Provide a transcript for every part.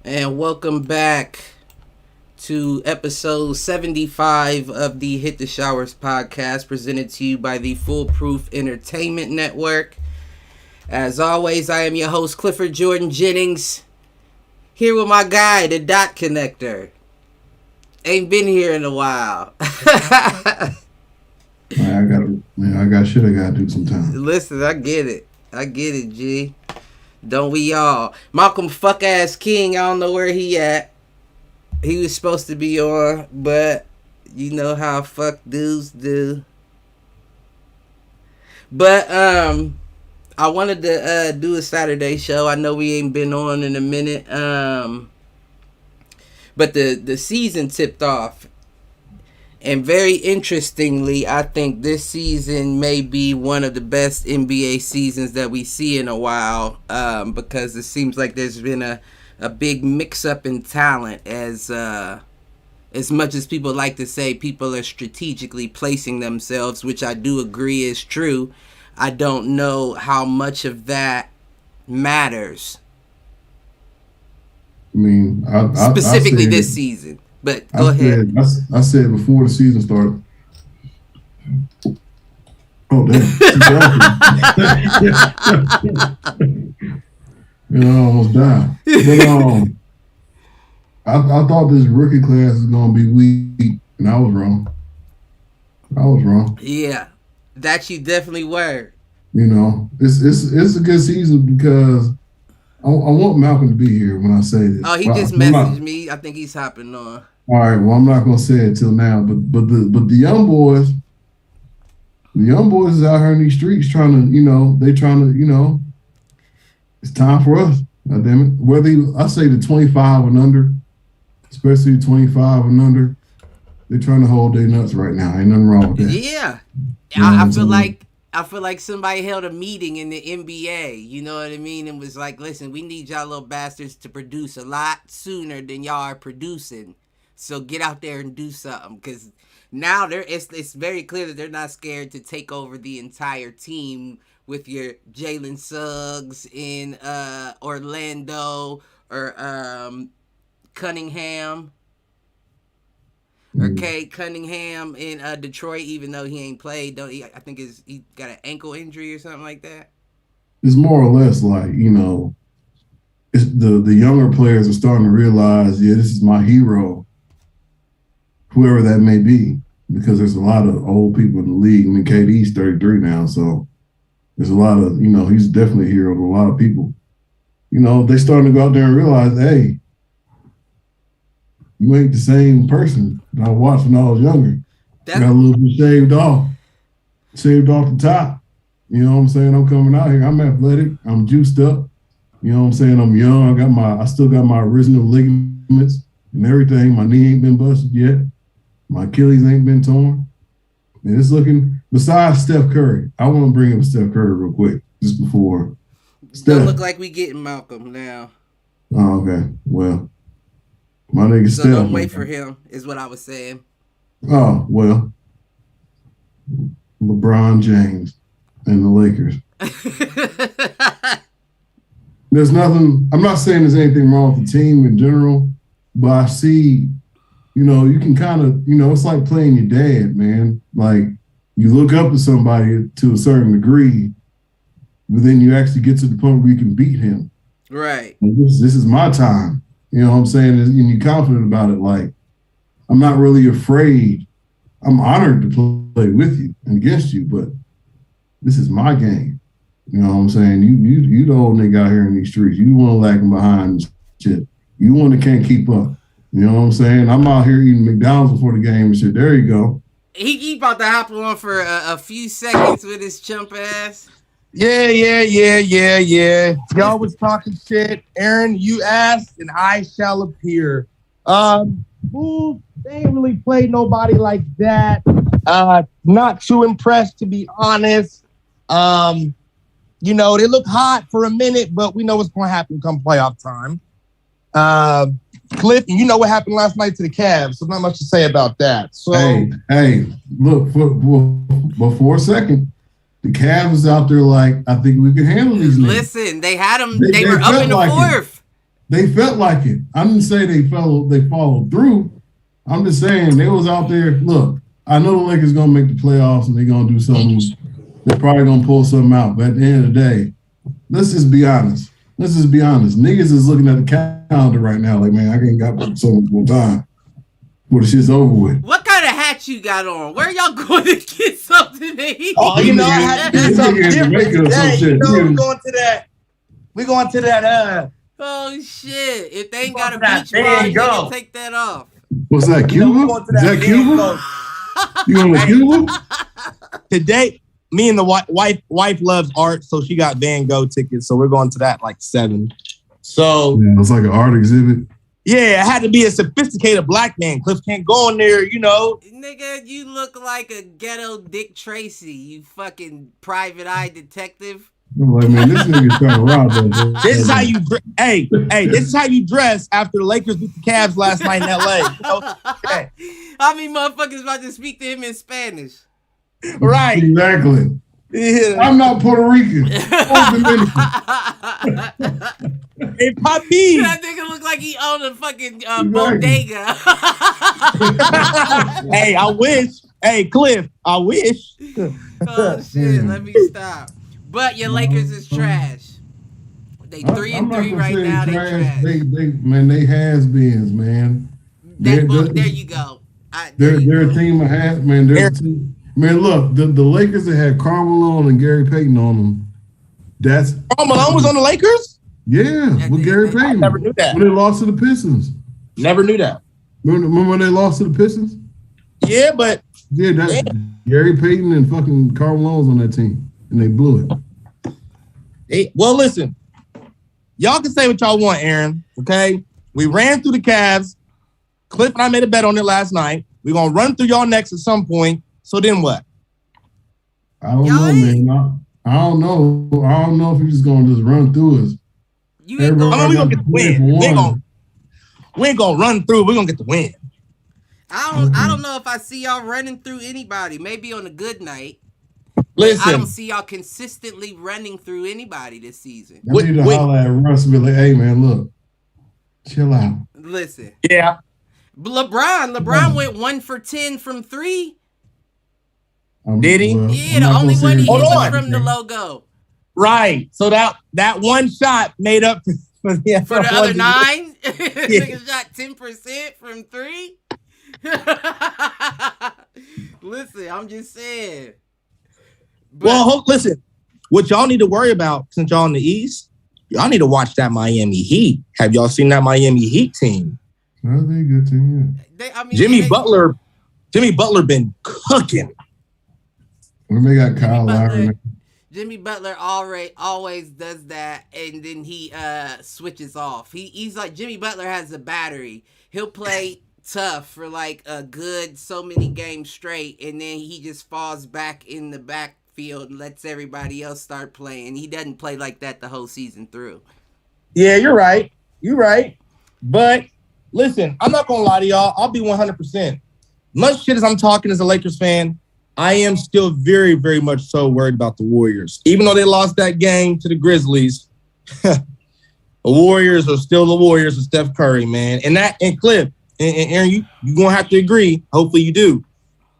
And welcome back to episode 75 of the Hit the Showers podcast, presented to you by the Foolproof Entertainment Network. As always, I am your host, Clifford Jordan Jennings, here with my guy, the Dot Connector. Ain't been here in a while. I got shit I gotta do sometimes. Listen, I get it, G. Don't we all? Malcolm fuck ass King, I don't know where he at. He was supposed to be on, but you know how fuck dudes do. But I wanted to do a Saturday show. I know we ain't been on in a minute. But the season tipped off. And very interestingly, I think this season may be one of the best NBA seasons that we see in a while, because it seems like there's been a big mix-up in talent. As much as people like to say people are strategically placing themselves, which I do agree is true, I don't know how much of that matters. I mean, specifically this season. But go ahead. I said before the season started. Oh, damn. I almost died. But I thought this rookie class was going to be weak, and I was wrong. Yeah, that you definitely were. You know, it's a good season because I want Malcolm to be here when I say this. Oh, he just messaged me. I think he's hopping on. All right, well, I'm not gonna say it till now, but the young boys is out here in these streets trying to, it's time for us. God damn it. I say the 25 and under, especially 25 and under, they're trying to hold their nuts right now. Ain't nothing wrong with that. Yeah, I feel like somebody held a meeting in the NBA. You know what I mean? And was like, listen, we need y'all little bastards to produce a lot sooner than y'all are producing. So get out there and do something, because now it's very clear that they're not scared to take over the entire team with your Jalen Suggs in Orlando or Cunningham or Cade Cunningham in Detroit, even though he ain't played. I think he got an ankle injury or something like that. It's more or less like, it's the younger players are starting to realize, yeah, this is my hero, whoever that may be, because there's a lot of old people in the league. I mean, KD's 33 now, so there's a lot of, he's definitely a hero to a lot of people. They starting to go out there and realize, hey, you ain't the same person that I watched when I was younger. Got a little bit shaved off the top. You know what I'm saying? I'm coming out here. I'm athletic. I'm juiced up. You know what I'm saying? I'm young. I still got my original ligaments and everything. My knee ain't been busted yet. My Achilles ain't been torn. And it's looking, besides Steph Curry, I want to bring up Steph Curry real quick, just before. Don't look like we getting Malcolm now. Oh, okay. Well, my nigga so Steph. Don't wait for him, is what I was saying. Oh, well. LeBron James and the Lakers. There's nothing, I'm not saying there's anything wrong with the team in general, but I see, you can kind of, it's like playing your dad, man. Like, you look up to somebody to a certain degree, but then you actually get to the point where you can beat him. Right. Like, this is my time. You know what I'm saying? And you're confident about it. Like, I'm not really afraid. I'm honored to play with you and against you, but this is my game. You know what I'm saying? You the old nigga out here in these streets. You the one lagging behind and shit. You the one that can't keep up. You know what I'm saying? I'm out here eating McDonald's before the game and shit. There you go. He about to hop on for a few seconds with his chump ass. Yeah. Y'all was talking shit. Aaron, you asked, and I shall appear. Bulls, they ain't really played nobody like that. Not too impressed, to be honest. They look hot for a minute, but we know what's going to happen come playoff time. Cliff, you know what happened last night to the Cavs, so not much to say about that. So, hey, look, for a second, the Cavs was out there like, I think we can handle these niggas. Listen, they had them. They were up in the fourth. They felt like it. I didn't say they followed through. I'm just saying they was out there. Look, I know the Lakers gonna make the playoffs and they're gonna do something. They're probably gonna pull something out. But at the end of the day, let's just be honest. Niggas is looking at the calendar right now, like, man, I ain't got so much more time. Well, the shit's over with. What kind of hat you got on? Where y'all going to get something to eat? Oh, I had to do something different today. We're going to that. We're going to that. Oh shit! If they ain't got a beach ball, you can take that off. What's that, Cuba? Is that Cuba? You on the Cuba? Today, me and the wife loves art, so she got Van Gogh tickets. So we're going to that like 7. So it's like an art exhibit. Yeah, it had to be a sophisticated black man. Cliff can't go in there, Nigga, you look like a ghetto Dick Tracy. You fucking private eye detective. I'm like, man, this nigga's trying to rob us. This is how you, this is how you dress after the Lakers beat the Cavs last night in LA. Okay. How many motherfuckers about to speak to him in Spanish? Right. Exactly. Yeah. I'm not Puerto Rican. Hey, Papi. That nigga look like he owned a fucking bodega. Hey, I wish. Hey, Cliff, I wish. Oh, shit. Let me stop. But your Lakers is trash. They 3-3 right now. They trash. They has-beens, man. There you go. They're a team of has, man. They're a team. Man, look, the Lakers that had Karl Malone and Gary Payton on them. Karl Malone was on the Lakers? Yeah, with Gary Payton. I never knew that. When they lost to the Pistons. Never knew that. Remember when they lost to the Pistons? Yeah, but Gary Payton and fucking Karl Malone was on that team, and they blew it. Well, listen, y'all can say what y'all want, Aaron. Okay, we ran through the Cavs. Cliff and I made a bet on it last night. We're gonna run through y'all next at some point. So then what? I don't know, man. I don't know if you're just gonna just run through us. We're gonna get the win. We ain't gonna run through. We're gonna get the win. I don't know if I see y'all running through anybody. Maybe on a good night. Listen, I don't see y'all consistently running through anybody this season. I need to holler at Russ and be like, hey, man, look, chill out. Listen. Yeah. LeBron went 1 for 10 from 3. Did he? Yeah, the only one he hit was from the logo. Right. So that one shot made up for the other 9. Nigga shot 10% from 3. Listen, I'm just saying. Listen. What y'all need to worry about, since y'all in the East, y'all need to watch that Miami Heat. Have y'all seen that Miami Heat team? Well, they're a good team. Jimmy Butler been cooking. When they got Kyle Lowry. Jimmy Butler always does that, and then he switches off. He's like, Jimmy Butler has a battery. He'll play tough for like a good so many games straight, and then he just falls back in the backfield and lets everybody else start playing. He doesn't play like that the whole season through. Yeah, you're right. But listen, I'm not gonna lie to y'all. I'll be 100%. Much shit as I'm talking as a Lakers fan, I am still very, very much so worried about the Warriors. Even though they lost that game to the Grizzlies, the Warriors are still the Warriors with Steph Curry, man. And Cliff, and Aaron, you're going to have to agree. Hopefully you do.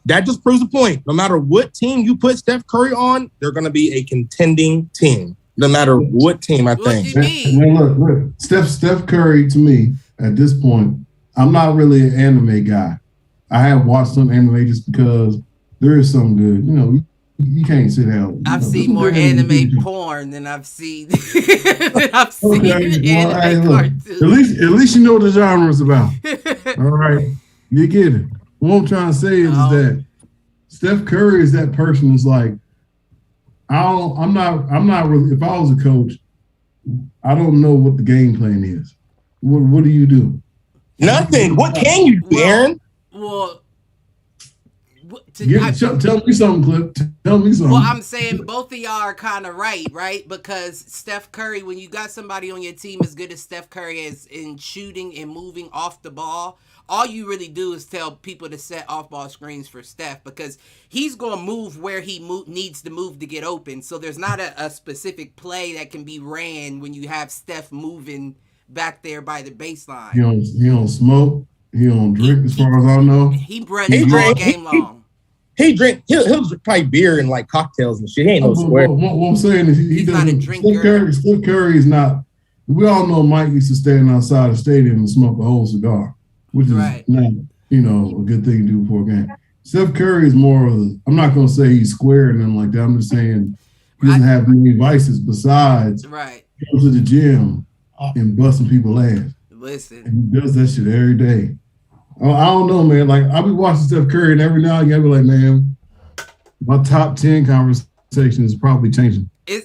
That just proves the point. No matter what team you put Steph Curry on, they're going to be a contending team. No matter what team, I think. What do you mean? Look. Steph Curry, to me, at this point, I'm not really an anime guy. I have watched some anime just because there is some good. You know, you can't sit down. I've seen more anime porn than I've seen. Anime cartoons. At least you know what the genre is about. All right, you get it. What I'm trying to say is that Steph Curry is that person who's like, I'm not really. If I was a coach, I don't know what the game plan is. What do you do? Nothing. What can you do, Aaron? Well. Tell me something, Cliff. Tell me something. Well, I'm saying both of y'all are kind of right? Because Steph Curry, when you got somebody on your team as good as Steph Curry is in shooting and moving off the ball, all you really do is tell people to set off-ball screens for Steph because he's going to move where he needs to move to get open. So there's not a specific play that can be ran when you have Steph moving back there by the baseline. He don't smoke. He don't drink, as far as I know. He runs all game long. He drink. He'll probably beer and like cocktails and shit. He ain't no square. What I'm saying is he doesn't. Not a drinker. Steph Curry is not. We all know Mike used to stand outside the stadium and smoke a whole cigar, which is not, a good thing to do before a game. Steph Curry is more of a, I'm not going to say he's square and nothing like that. I'm just saying he doesn't have any vices besides going to the gym and busting people's ass. Listen. And he does that shit every day. I don't know, man. Like, I'll be watching Steph Curry, and every now and again, I'll be like, man, my top 10 conversation is probably changing. I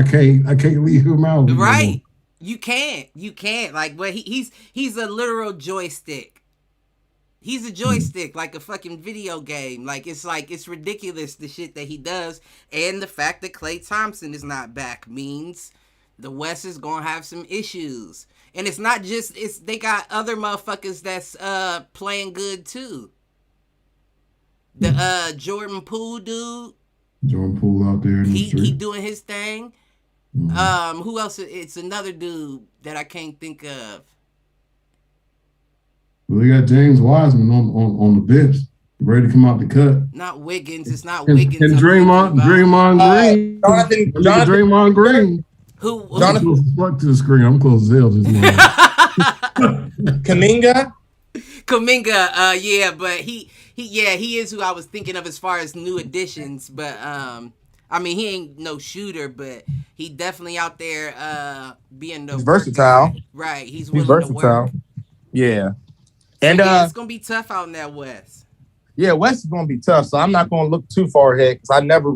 can't leave him out. Right. You can't. Like, but he's a literal joystick. He's a joystick, like a fucking video game. It's ridiculous, the shit that he does. And the fact that Klay Thompson is not back means the West is going to have some issues. And it's not just, they got other motherfuckers that's playing good too. The Jordan Poole dude. Jordan Poole out there in the street. He doing his thing. Mm-hmm. Who else? It's another dude that I can't think of. Well, they got James Wiseman on the bench, ready to come out the cut. Not Wiggins. It's not Wiggins. And Draymond Green. Draymond Green. Who? Jonathan, fuck to the screen. I'm close as hell just now. Kuminga. Yeah, but he is who I was thinking of as far as new additions. But I mean, he ain't no shooter, but he definitely out there being the versatile. Right, he's versatile. To work. Yeah, and it's gonna be tough out in that West. Yeah, West is gonna be tough. So I'm not gonna look too far ahead because I never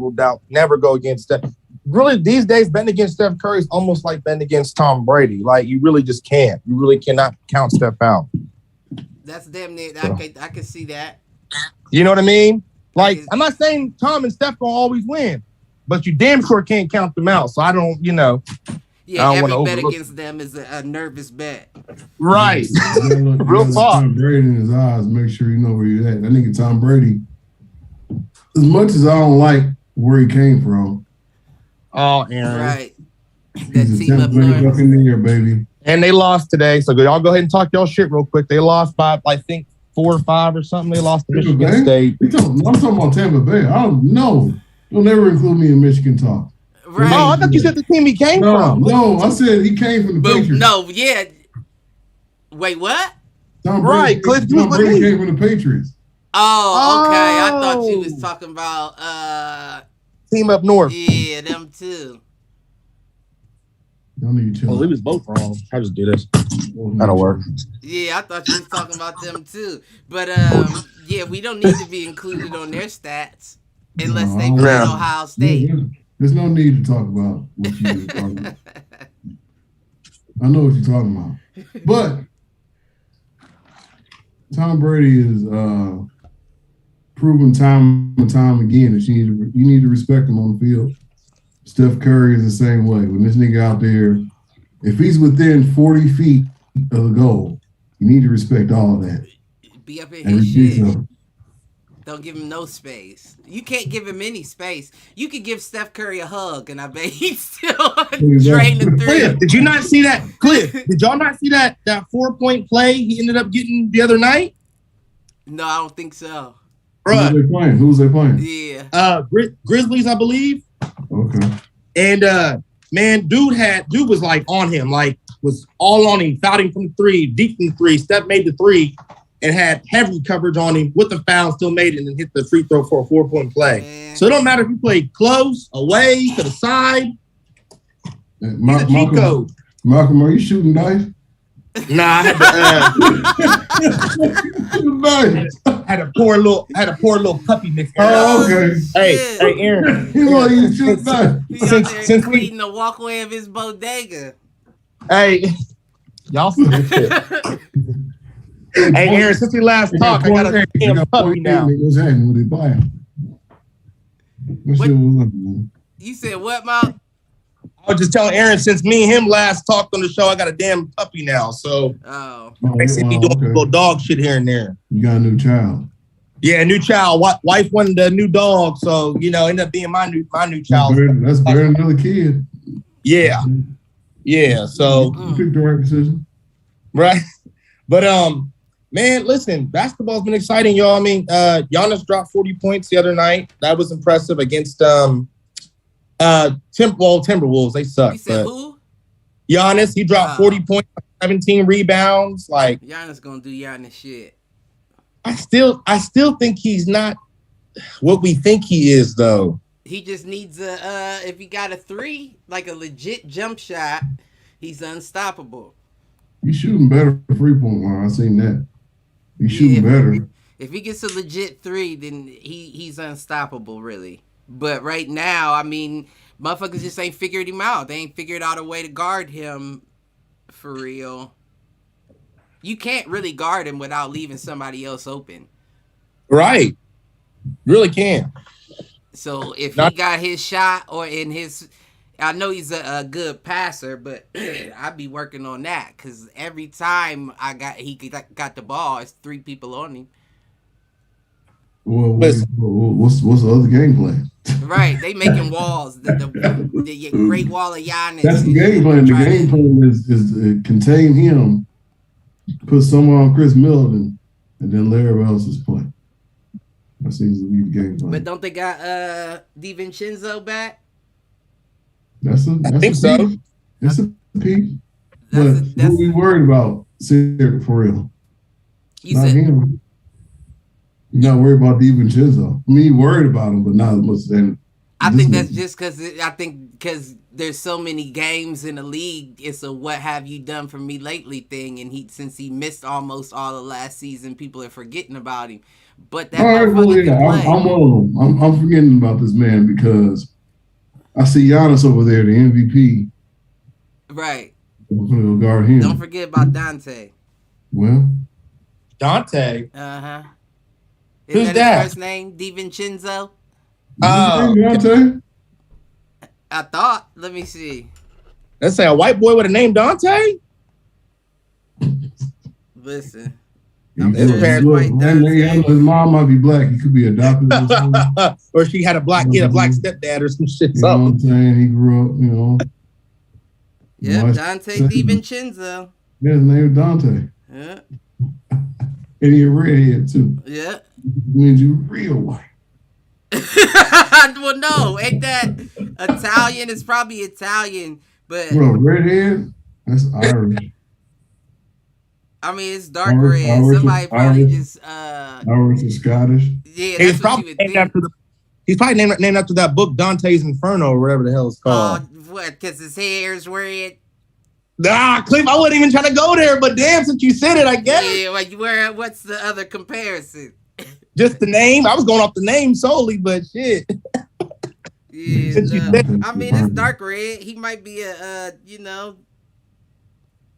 go against Steph. Really, these days, betting against Steph Curry is almost like betting against Tom Brady. Like, you really just can't. You really cannot count Steph out. That's damn near. So. I can see that. You know what I mean? Like, I'm not saying Tom and Steph gonna always win, but you damn sure can't count them out. So I don't, Yeah, every bet against them is a nervous bet. Right. Real talk. Tom Brady in his eyes, make sure you know where you're at. That nigga Tom Brady, as much as I don't like where he came from. Oh, Aaron. Right. That team up north. In there, baby. And they lost today. So y'all go ahead and talk y'all shit real quick. They lost by, I think, 4 or 5 or something. They lost to Michigan State. I'm talking about Tampa Bay. I don't know. Don't ever include me in Michigan talk. Right. Oh, I thought you said the team he came from. No, I said he came from the Patriots. No, yeah. Wait, what? Tom Brady came from the Patriots. Oh, okay. I thought you was talking about team up north. Yeah, them too. Y'all need to chill. We was both wrong. I just do this. That'll work. Yeah, I thought you was talking about them too. But yeah, we don't need to be included on their stats unless they play Ohio State. There's no need to talk about what you were talking about. I know what you're talking about. But Tom Brady is proven time and time again that you need to respect him on the field. Steph Curry is the same way. When this nigga out there, if he's within 40 feet of the goal, you need to respect all of that. Be up in his shit. Don't give him no space. You can't give him any space. You could give Steph Curry a hug, and I bet he's still draining through. Cliff, did you not see that? Cliff, did y'all not see that 4-point play he ended up getting the other night? No, I don't think so. Bruh. Who's they playing? Yeah. Grizzlies, I believe. Okay. And man, dude was like on him, like was all on him, fouling from 3, deep from 3. Steph made the 3 and had heavy coverage on him with the foul, still made it and hit the free throw for a 4-point play. Man. So it don't matter if you play close, away, to the side. Malcolm, are you shooting dice? Nah, I had a poor little puppy mix. Oh, okay. Hey, Aaron. Since we eating the walkway of his bodega. Hey, y'all see this shit. Hey, Aaron, since we last talked, I got a damn puppy now. What's happening with it? Buy him. You said what, Mom? I was just telling Aaron, since me and him last talked on the show, I got a damn puppy now. So they see me doing little dog shit here and there. You got a new child. Yeah, a new child. Wife wanted a new dog, so ended up being my new child. That's better than another kid. Yeah. Yeah, so you picked the right decision. Right. But man, listen, basketball's been exciting, y'all. I mean, Giannis dropped 40 points the other night. That was impressive against Timberwolves. They suck. You said who? Giannis, he dropped 40 points, 17 rebounds. Like Giannis gonna do Giannis shit. I still think he's not what we think he is, though. He just needs if he got a 3, like a legit jump shot, he's unstoppable. He's shooting better free point line. I seen that. He's shooting better. If he gets a legit 3, then he's unstoppable, really. But right now, I mean, motherfuckers just ain't figured him out. They ain't figured out a way to guard him for real. You can't really guard him without leaving somebody else open. Right. Really can't. So if he got his shot or in his... I know he's a good passer, but I'd be working on that because every time he got the ball, it's 3 people on him. Well, what's the other game plan? Right, they making walls. The Great Wall of Giannis. That's the game plan. The game plan is contain him, put someone on Chris Middleton, and then let everybody else's play. That seems to be the game plan. But don't they got DiVincenzo back? That's a piece. That's a piece. But who we worried about, for real? Not him. You're not worried about DiVincenzo. I mean, you're worried about him, but not as much as him. I think that's just because there's so many games in the league, it's a what have you done for me lately thing, and since he missed almost all of last season, people are forgetting about him. But that motherfucker can play. I'm one of them. I'm forgetting about this man because I see Giannis over there, the MVP. Right. I'm gonna go guard him. Don't forget about Dante. Well, Dante. Who's that? His first name DiVincenzo. Dante. I thought. Let me see. Let's say a white boy with a name Dante. Listen. His mom might be black. He could be adopted or something. Or she had a black stepdad or some shit. You know what I'm saying? He grew up, Yep, Dante DiVincenzo. Yeah, his name is Dante. Yeah. And he's a redhead too. Yeah. Means you real white. Well, no, ain't that Italian? It's probably Italian, but redhead? That's Irish. I mean, it's dark red. Somebody probably just Irish or Scottish. Yeah, that's what you would think. He's probably named after that book Dante's Inferno or whatever the hell it's called. What? Because his hair's red. Nah, Cliff, I wasn't even trying to go there, but damn, since you said it, I guess. Yeah, like what's the other comparison? Just the name. I was going off the name solely, but shit. Yeah, I mean, it's dark red. He might be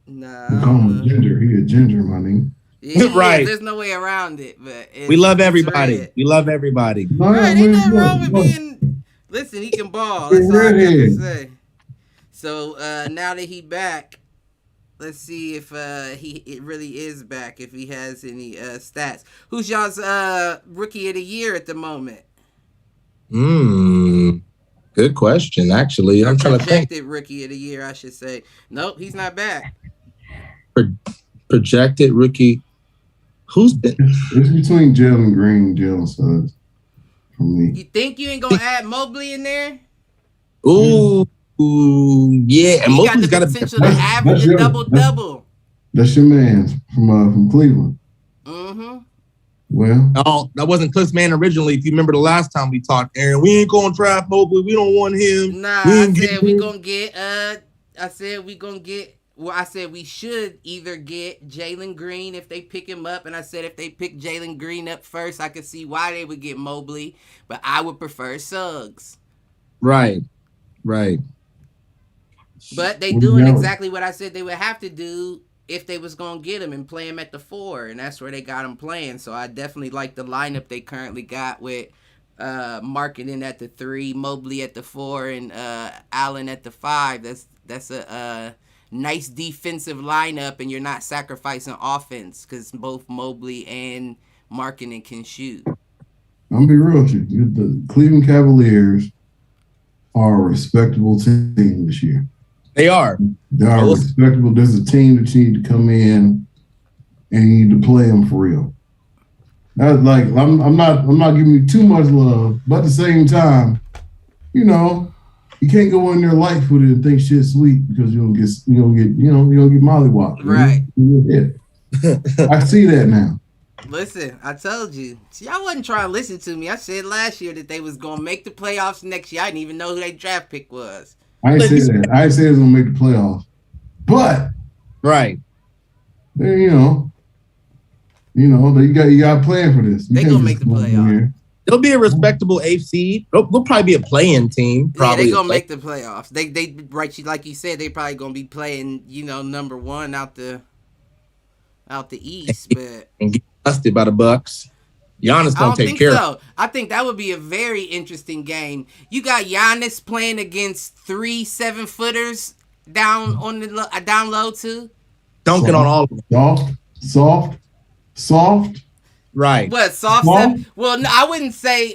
Nah. I'm a ginger. He a ginger, my name. Yeah, right. There's no way around it, but we love everybody. We love everybody. Right, ain't nothing wrong with being. Listen, he can ball. That's all I got to say. So now that he back, let's see if it really is back. If he has any stats. Who's y'all's rookie of the year at the moment? Good question. Actually, I'm trying to think. Projected rookie of the year, I should say. Nope, he's not back. Projected rookie. Who's been? It's between Jalen Green and Jalen Suggs for me. You think you ain't gonna add Mobley in there? Ooh, yeah. And he got the potential to average a double-double. That's your man from Cleveland. Mm-hmm. Well, no, that wasn't Cliff's man originally. If you remember the last time we talked, Aaron, we ain't gonna draft Mobley. We don't want him. Nah, I said we gonna get. Well, I said we should either get Jalen Green if they pick him up, and I said if they pick Jalen Green up first, I could see why they would get Mobley, but I would prefer Suggs. Right. But they doing exactly what I said they would have to do if they was gonna get him and play him at the 4, and that's where they got him playing. So I definitely like the lineup they currently got with Marketing at the 3, Mobley at the 4, and Allen at the 5. That's a nice defensive lineup, and you're not sacrificing offense because both Mobley and Marketing can shoot. I'm gonna be real with you. The Cleveland Cavaliers are a respectable team this year. They are. They are respectable. There's a team that you need to come in and you need to play them for real. That's like I'm not giving you too much love, but at the same time, you can't go in there light-footed and think shit's sweet because you don't get mollywopped. Right. I see that now. Listen, I told you. See, I wasn't trying to listen to me. I said last year that they was gonna make the playoffs next year. I didn't even know who their draft pick was. I ain't say that. I ain't say it was gonna make the playoffs. But right. You got a plan for this. They gonna make the playoffs. They'll be a respectable 8th seed. They'll probably be a play-in team. Probably they gonna make the playoffs. They right, like you said, they probably gonna be playing, number 1 out the East, but and get busted by the Bucks. Giannis gonna take care of it. I think that would be a very interesting game. You got Giannis playing against 3 7-footers down low too. Dunking on all of them. Soft. Right. What soft? Well, no, I wouldn't say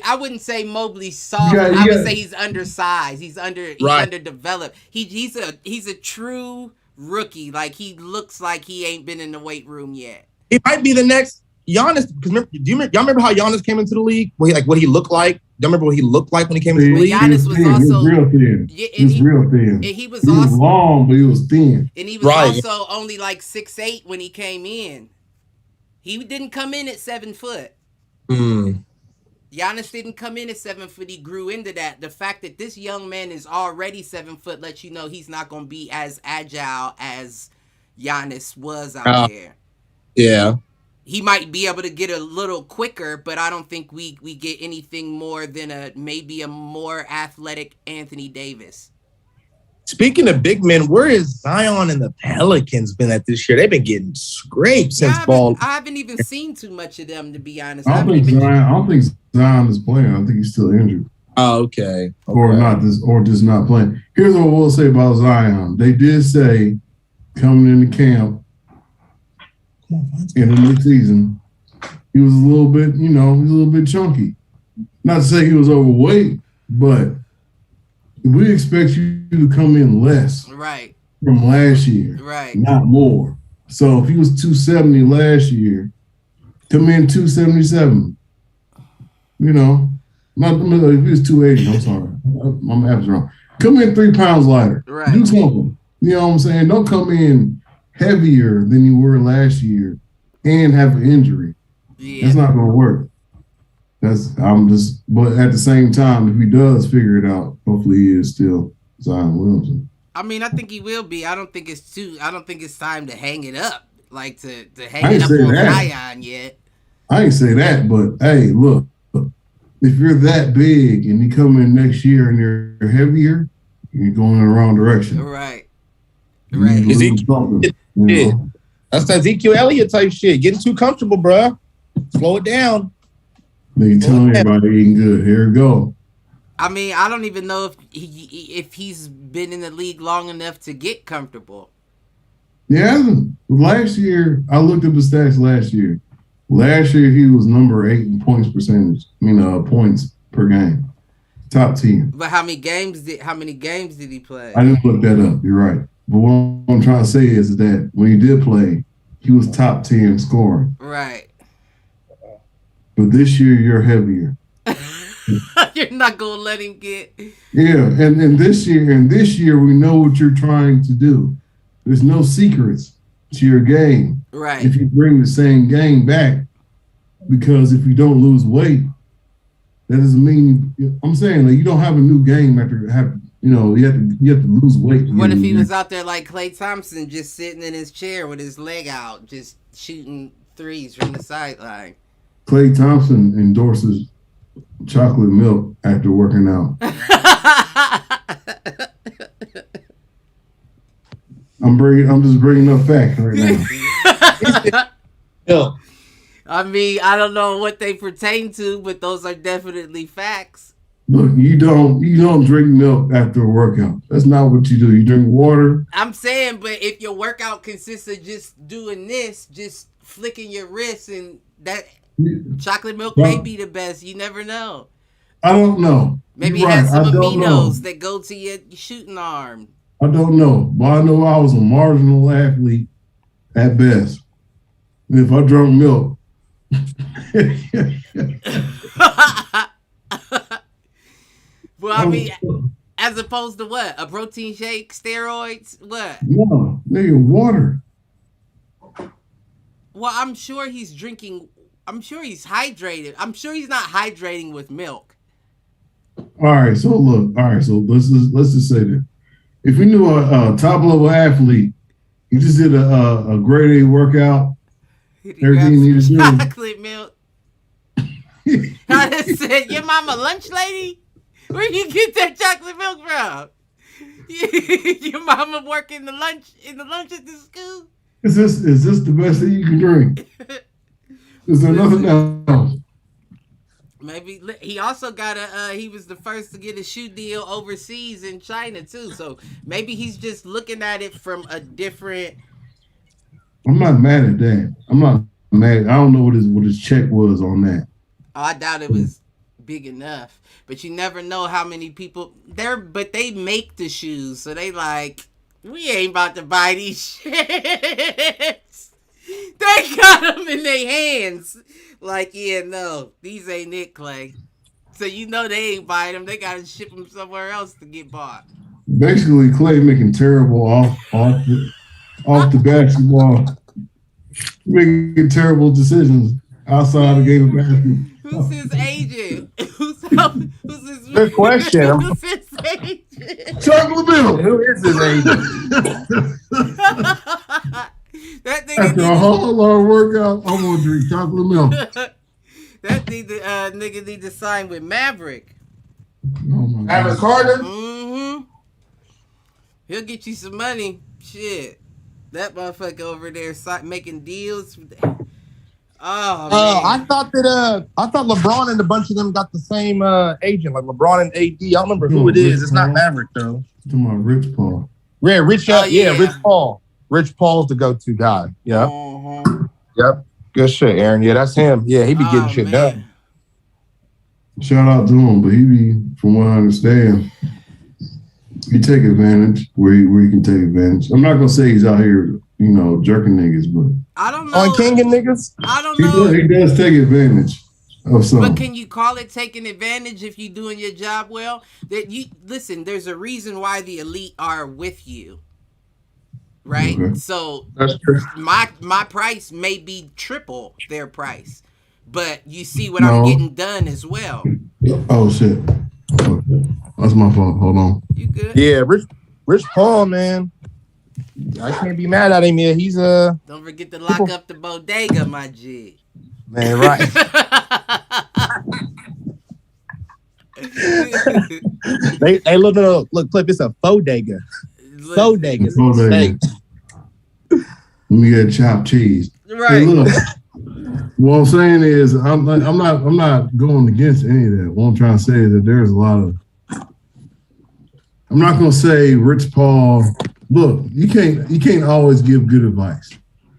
Mobley's soft. I would say he's undersized. He's underdeveloped. He's a true rookie. Like, he looks like he ain't been in the weight room yet. He might be the next Giannis. Because y'all remember how Giannis came into the league? What he looked like? Do you remember what he looked like when he came into the league? Giannis was also real thin. Yeah, he was real thin. And he was long, but he was thin. And he was also only like 6'8" when he came in. He didn't come in at 7 foot. Giannis didn't come in at 7 foot. He grew into that. The fact that this young man is already 7 foot lets you know he's not going to be as agile as Giannis was out there. Yeah. He might be able to get a little quicker, but I don't think we get anything more than maybe a more athletic Anthony Davis. Speaking of big men, where is Zion and the Pelicans been at this year? They've been getting scraped since ball. I haven't even seen too much of them, to be honest. I don't think Zion is playing. I think he's still injured. Oh, okay. Or just not playing. Here's what we'll say about Zion. They did say coming into camp in the midseason, he was a little bit chunky. Not to say he was overweight, but we expect you to come in less from last year, not more. So if he was 270 last year, come in 277. Not if he was 280. I'm sorry, my math's wrong. Come in 3 pounds lighter. Right. Do something. You know what I'm saying? Don't come in heavier than you were last year and have an injury. Yeah. That's not going to work. But at the same time, if he does figure it out, hopefully he is still Zion Williamson. I mean, I think he will be. I don't think it's time to hang it up, like to hang it up on Zion yet. I ain't say that, but hey, look, if you're that big and you come in next year and you're heavier, you're going in the wrong direction. Right. That's Ezekiel Elliott type shit. Getting too comfortable, bro. Slow it down. They telling everybody eating good. Here we go. I mean, I don't even know if he's been in the league long enough to get comfortable. Yeah, last year I looked up the stats. Last year he was number 8 in points percentage. Points per game, top 10. But how many games did he play? I didn't look that up. You're right. But what I'm trying to say is that when he did play, he was top 10 scoring. Right. But this year you're heavier. You're not gonna let him get. Yeah, and this year we know what you're trying to do. There's no secrets to your game. Right. If you bring the same game back, because if you don't lose weight, that doesn't mean I'm saying you don't have a new game after you have to lose weight. What if he was out there like Klay Thompson, just sitting in his chair with his leg out, just shooting threes from the sideline? Klay Thompson endorses chocolate milk after working out. I'm just bringing up facts right now. I mean, I don't know what they pertain to, but those are definitely facts. Look, you don't drink milk after a workout. That's not what you do. You drink water. I'm saying, but if your workout consists of just doing this, just flicking your wrists, and that chocolate milk may be the best. You never know. I don't know. Maybe it has some aminos that go to your shooting arm. I don't know, but I know I was a marginal athlete at best. And if I drank milk, well, I mean, as opposed to what? A protein shake, steroids, what? no, nigga, water. Well, I'm sure he's drinking. I'm sure he's hydrated. I'm sure he's not hydrating with milk. All right, so look. All right, so let's just say that if we knew a top level athlete, he just did a grade A workout, everything he needed to do. Chocolate milk. I just said, your mama lunch lady? Where you get that chocolate milk from? Your mama work in the lunch at the school? Is this the best thing you can drink? Is there nothing else? Maybe he also got he was the first to get a shoe deal overseas in China too. So maybe he's just looking at it from a different. I'm not mad at that. I'm not mad. I don't know what his check was on that. Oh, I doubt it was big enough. But you never know how many people but they make the shoes, so they like, we ain't about to buy these shits. They got them in their hands. Like, yeah, no, these ain't it, Clay. So you know they ain't buying them. They got to ship them somewhere else to get bought. Basically, Clay making terrible off the basketball, making terrible decisions outside the game of basketball. Who's his agent? Who's his good question? Who's his agent? Chocolate milk. Who is his agent? That nigga After a whole long workout, I'm gonna drink chocolate milk. That nigga need to sign with Maverick. Oh my Maverick Carter? Mm-hmm. He'll get you some money. Shit. That motherfucker over there making deals. Oh, man. I thought LeBron and a bunch of them got the same agent, like LeBron and AD. I don't remember who it is. It's not Maverick though. To my Rich Paul. Yeah, Rich Paul. Rich Paul's the go-to guy. Yep. Uh-huh. Yep. Good shit, Aaron. Yeah, that's him. Yeah, he be getting shit done. Shout out to him, but he be, from what I understand, he take advantage where he can take advantage. I'm not gonna say he's out here, jerking niggas, but I don't know. On kinging niggas? I don't know. He does take advantage of something. But can you call it taking advantage if you're doing your job well? Listen, there's a reason why the elite are with you. Right? Okay. So That's true. My price may be triple their price. But you see what I'm getting done as well. Oh shit. Okay. That's my fault. Hold on. You good? Yeah, Rich Paul, man. I can't be mad at him. Yeah, he's Don't forget to lock up the bodega, my G. Man, right. Hey, look, Cliff, it's a bodega. Bodega. Let me get chopped cheese. Right. Hey, look. What I'm saying is, I'm not going against any of that. What I'm trying to say is that there's a lot of. I'm not going to say Rich Paul. Look, you can't always give good advice,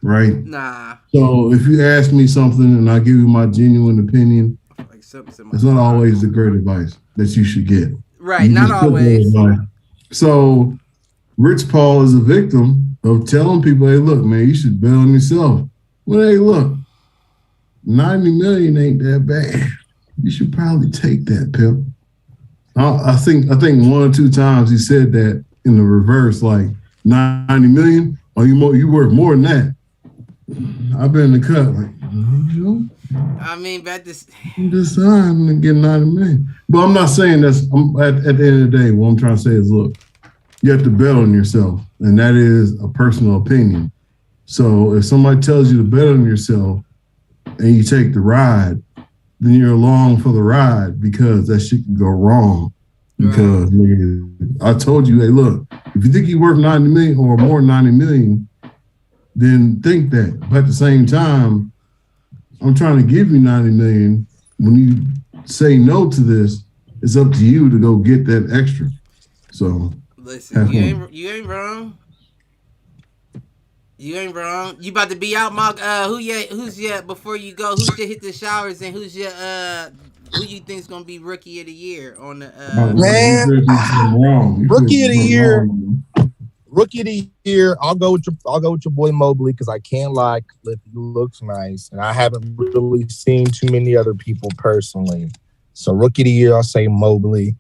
right? Nah. So if you ask me something and I give you my genuine opinion, it's not always the great advice that you should get. Right, not always. So Rich Paul is a victim of telling people, hey, look, man, you should bet on yourself. Well, hey, look, 90 million ain't that bad. You should probably take that, pimp. I think one or two times he said that in the reverse, like 90 million. Oh, you worth more than that. I've been in the cut, like, I mean, but this. I'm just trying to get 90 million. But I'm not saying that's. At the end of the day, what I'm trying to say is, look, you have to bet on yourself, and that is a personal opinion. So if somebody tells you to bet on yourself and you take the ride, then you're along for the ride because that shit can go wrong. Because I told you, hey, look, if you think you're worth 90 million or more than 90 million, then think that. But at the same time, I'm trying to give you 90 million. When you say no to this, it's up to you to go get that extra. So listen, you ain't wrong. You ain't wrong. You about to be out, Mark. Who's your before you go? Who's your hit the showers and who's your who you think's gonna be rookie of the year on the man? Rookie of the year. Rookie of the year, I'll go with your boy Mobley because I can't lie, Cliff, he looks nice, and I haven't really seen too many other people personally. So rookie of the year, I'll say Mobley.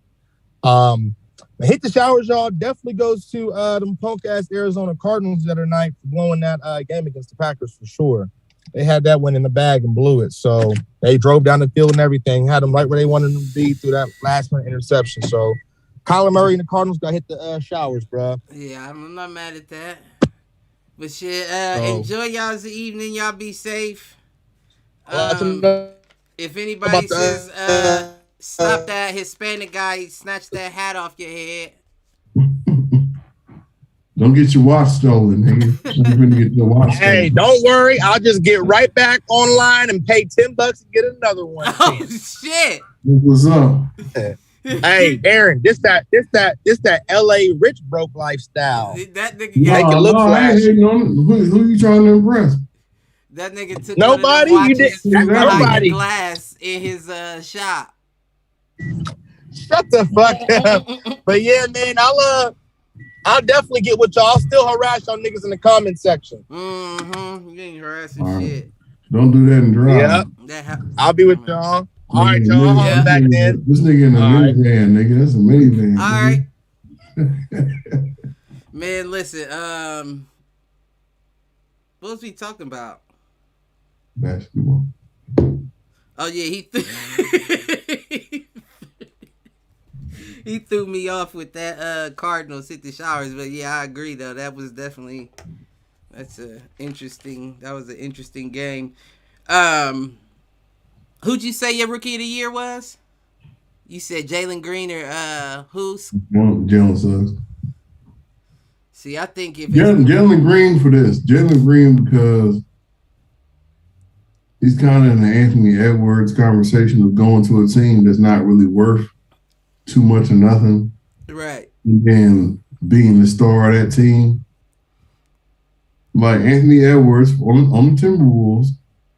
Hit the showers, y'all. Definitely goes to them punk ass Arizona Cardinals the other night for blowing that game against the Packers for sure. They had that one in the bag and blew it. So they drove down the field and everything, had them right where they wanted them to be through that last minute interception. So Kyler Murray and the Cardinals got hit the showers, bro. Yeah, I'm not mad at that. But shit, enjoy y'all's evening. Y'all be safe. If anybody says stop that Hispanic guy, snatch that hat off your head. Don't get your watch stolen, nigga. Get your watch hey, stolen. Don't worry. I'll just get right back online and pay $10 and get another one. Oh shit! What's up? Hey, Aaron, this that LA rich broke lifestyle. That nigga make it look flashy. Who you trying to impress? That nigga took nobody. You did nobody glass in his shop. Shut the fuck up. But yeah, man, I'll definitely get with y'all. I'll still harass y'all niggas in the comment section. Mm-hmm. You ain't harassing shit. Don't do that and drive. Yeah. I'll be with y'all. All right, y'all. I'll be back then. This nigga in a minivan, nigga. That's a minivan. All right. Man, listen. What was we talking about? Basketball. Oh yeah, he threw me off with that Cardinals hit the showers, but yeah, I agree though. That was an interesting game. Who'd you say your rookie of the year was? You said Jalen Green or who's? Jalen Suggs. See, I think if Jalen Green for this. Jalen Green because he's kind of in the Anthony Edwards conversation of going to a team that's not really worth too much or nothing. Right. And being the star of that team. Like Anthony Edwards on the Timberwolves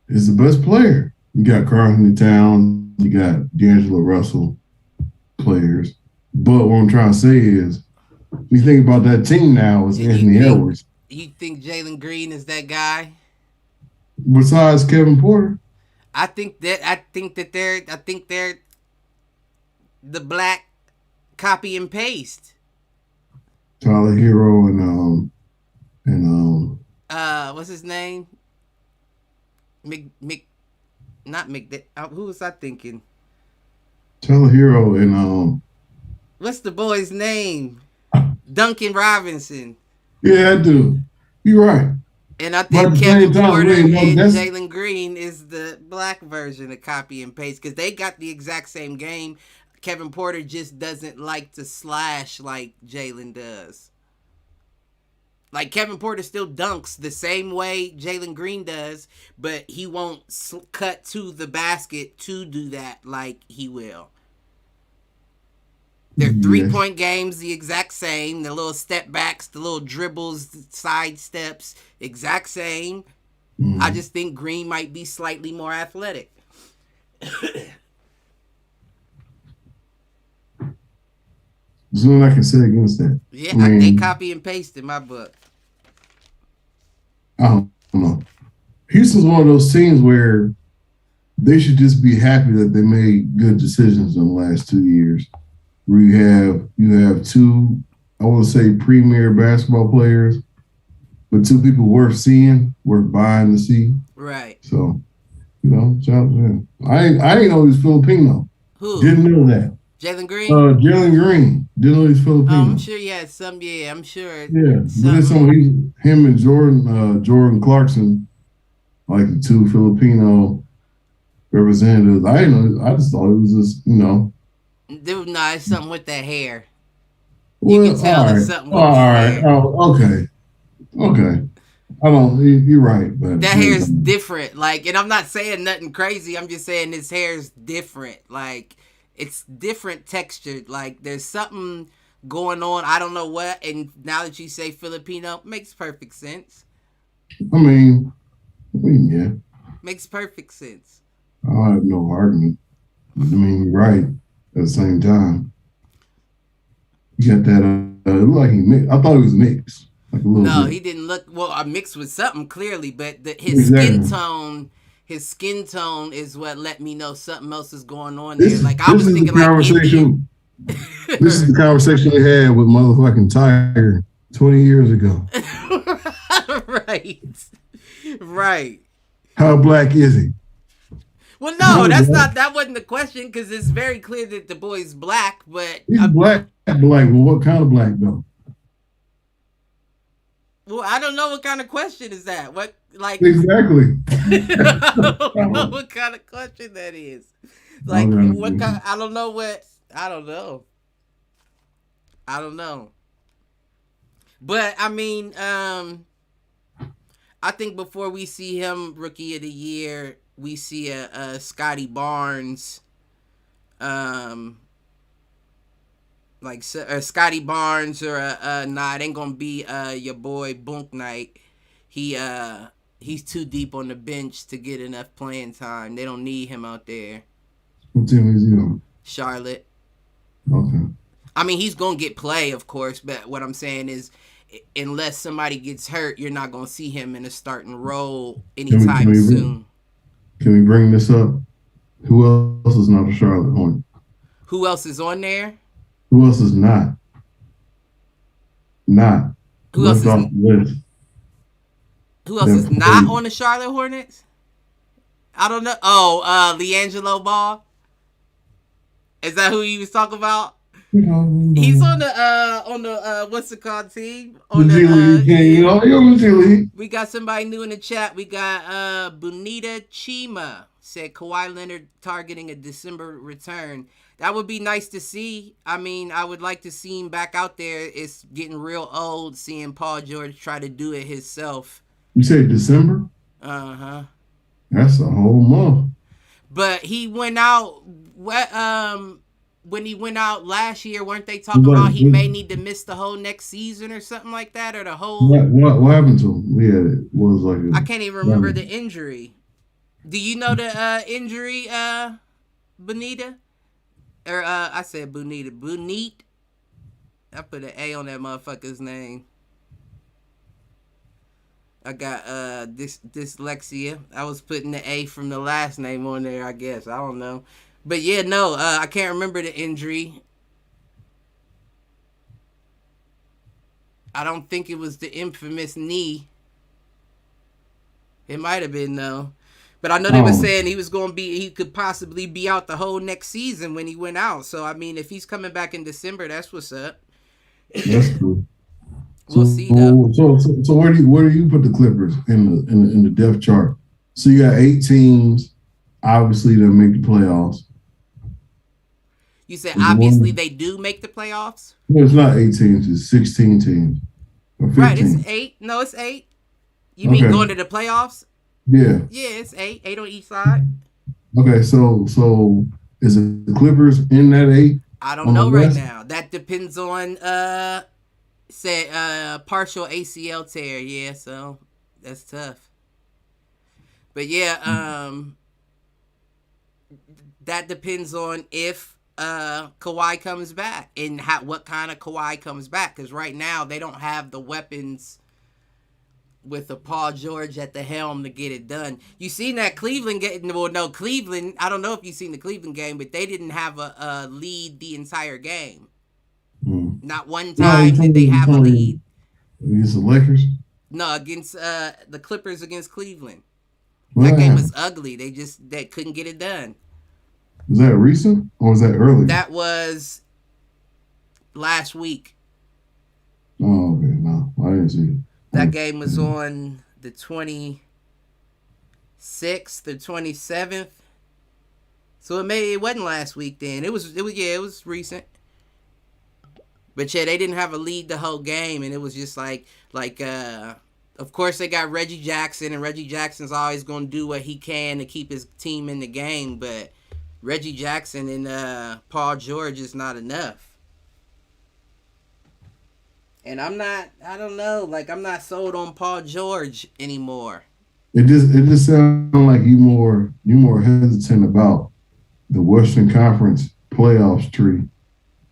is the best player. You got Carlton Towns, you got D'Angelo Russell players. But what I'm trying to say is, you think about that team now is Anthony Edwards. You think Jalen Green is that guy? Besides Kevin Porter? I think they're the black copy and paste. Tyler Hero and what's his name? Not Mc. Who was I thinking? Tyler Hero and what's the boy's name? Duncan Robinson. Yeah, I do. You're right. And I think Kevin Porter and Jalen Green is the black version of copy and paste because they got the exact same game. Kevin Porter just doesn't like to slash like Jalen does. Like Kevin Porter still dunks the same way Jalen Green does, but he won't cut to the basket to do that like he will. Their 3-point games the exact same. The little step backs, the little dribbles, side steps, exact same. I just think Green might be slightly more athletic. There's nothing I can say against that. Yeah, they copy and paste in my book. I don't know. Houston's one of those teams where they should just be happy that they made good decisions in the last 2 years. Where you have two, I want to say, premier basketball players, but two people worth seeing, worth buying to see. Right. So, I didn't know he was Filipino. Who? Didn't know that. Jalen Green? Jalen Green. Didn't know he's Filipino. I'm sure he had some, I'm sure. Yeah, but it's him and Jordan Clarkson, like the two Filipino representatives. I didn't know. I just thought it was just, Dude, no, it's something with that hair. You can tell it's something with that hair. Oh, okay. You're right. But that hair is different. Like, and I'm not saying nothing crazy. I'm just saying his hair is different. Like, it's different textured. Like, there's something going on. I don't know what. And now that you say Filipino, makes perfect sense. I mean, yeah. Makes perfect sense. I have no argument. I mean, you're right. At the same time, you got that looked like he mixed. I thought he was mixed. Like a little No, bit. he didn't look well. I mixed with something clearly, but his skin tone. His skin tone is what let me know something else is going on there. Like I was thinking, like Indian. This is the conversation we had with motherfucking Tiger 20 years ago. Right. How black is he? Well, no, that wasn't the question because it's very clear that the boy's black, but he's black. Well, what kind of black though? Well, I don't know what kind of question is that. What exactly? I don't know what kind of question that is. Like what kind? I don't know what. I don't know. But I mean, I think before we see him Rookie of the Year, we see a Scotty Barnes, like Scotty Barnes or it ain't gonna be your boy Bunk Knight. He's too deep on the bench to get enough playing time. They don't need him out there. What team is he on? Charlotte. Okay. I mean, he's gonna get play, of course, but what I'm saying is, unless somebody gets hurt, you're not gonna see him in a starting role anytime soon. Can we bring this up? Who else is not a Charlotte Hornet? Who else is on there? Who else is not? Who else is? Who else is not on the Charlotte Hornets? I don't know. Oh, LiAngelo Ball. Is that who you was talking about? He's on the what's it called team? On the G League. We got somebody new in the chat. We got Bonita Chima said Kawhi Leonard targeting a December return. That would be nice to see. I mean, I would like to see him back out there. It's getting real old seeing Paul George try to do it himself. You said December? Uh-huh. That's a whole month. But he went out when he went out last year, weren't they talking about he may need to miss the whole next season or something like that, or the whole? What happened to him? Yeah, it was like I can't even remember the injury. Do you know the injury, Bonita? Or I said Bonita. Bonit. I put an A on that motherfucker's name. I got dyslexia. I was putting the A from the last name on there, I guess. I don't know. But yeah, no, I can't remember the injury. I don't think it was the infamous knee. It might have been, though. But I know they were saying he could possibly be out the whole next season when he went out. So, I mean, if he's coming back in December, that's what's up. That's cool. We'll see, though. So where do you put the Clippers in the depth chart? So you got 8 teams, obviously, that make the playoffs. You said obviously they do make the playoffs? No, it's not 8 teams. It's 16 teams. Or 15. Right, it's 8. No, it's 8. You mean going to the playoffs? Yeah. Yeah, it's 8. 8 on each side. Okay, so is it the Clippers in that 8? I don't know right now. That depends on partial ACL tear. Yeah, so that's tough. But yeah, that depends on if Kawhi comes back and what kind of Kawhi comes back. Because right now they don't have the weapons with a Paul George at the helm to get it done. You seen that Cleveland Cleveland, I don't know if you've seen the Cleveland game, but they didn't have a lead the entire game. Not one time did they have a lead. Against the Lakers? No, against the Clippers against Cleveland. That game was ugly. They couldn't get it done. Was that recent or was that early? That was last week. Oh, okay. No, I didn't see it. That game was on the 26th or 27th. So it wasn't last week then. It was recent. But yeah, they didn't have a lead the whole game, and it was just like of course they got Reggie Jackson, and Reggie Jackson's always gonna do what he can to keep his team in the game, but Reggie Jackson and Paul George is not enough. And I'm not sold on Paul George anymore. It just sounds like you more hesitant about the Western Conference playoffs tree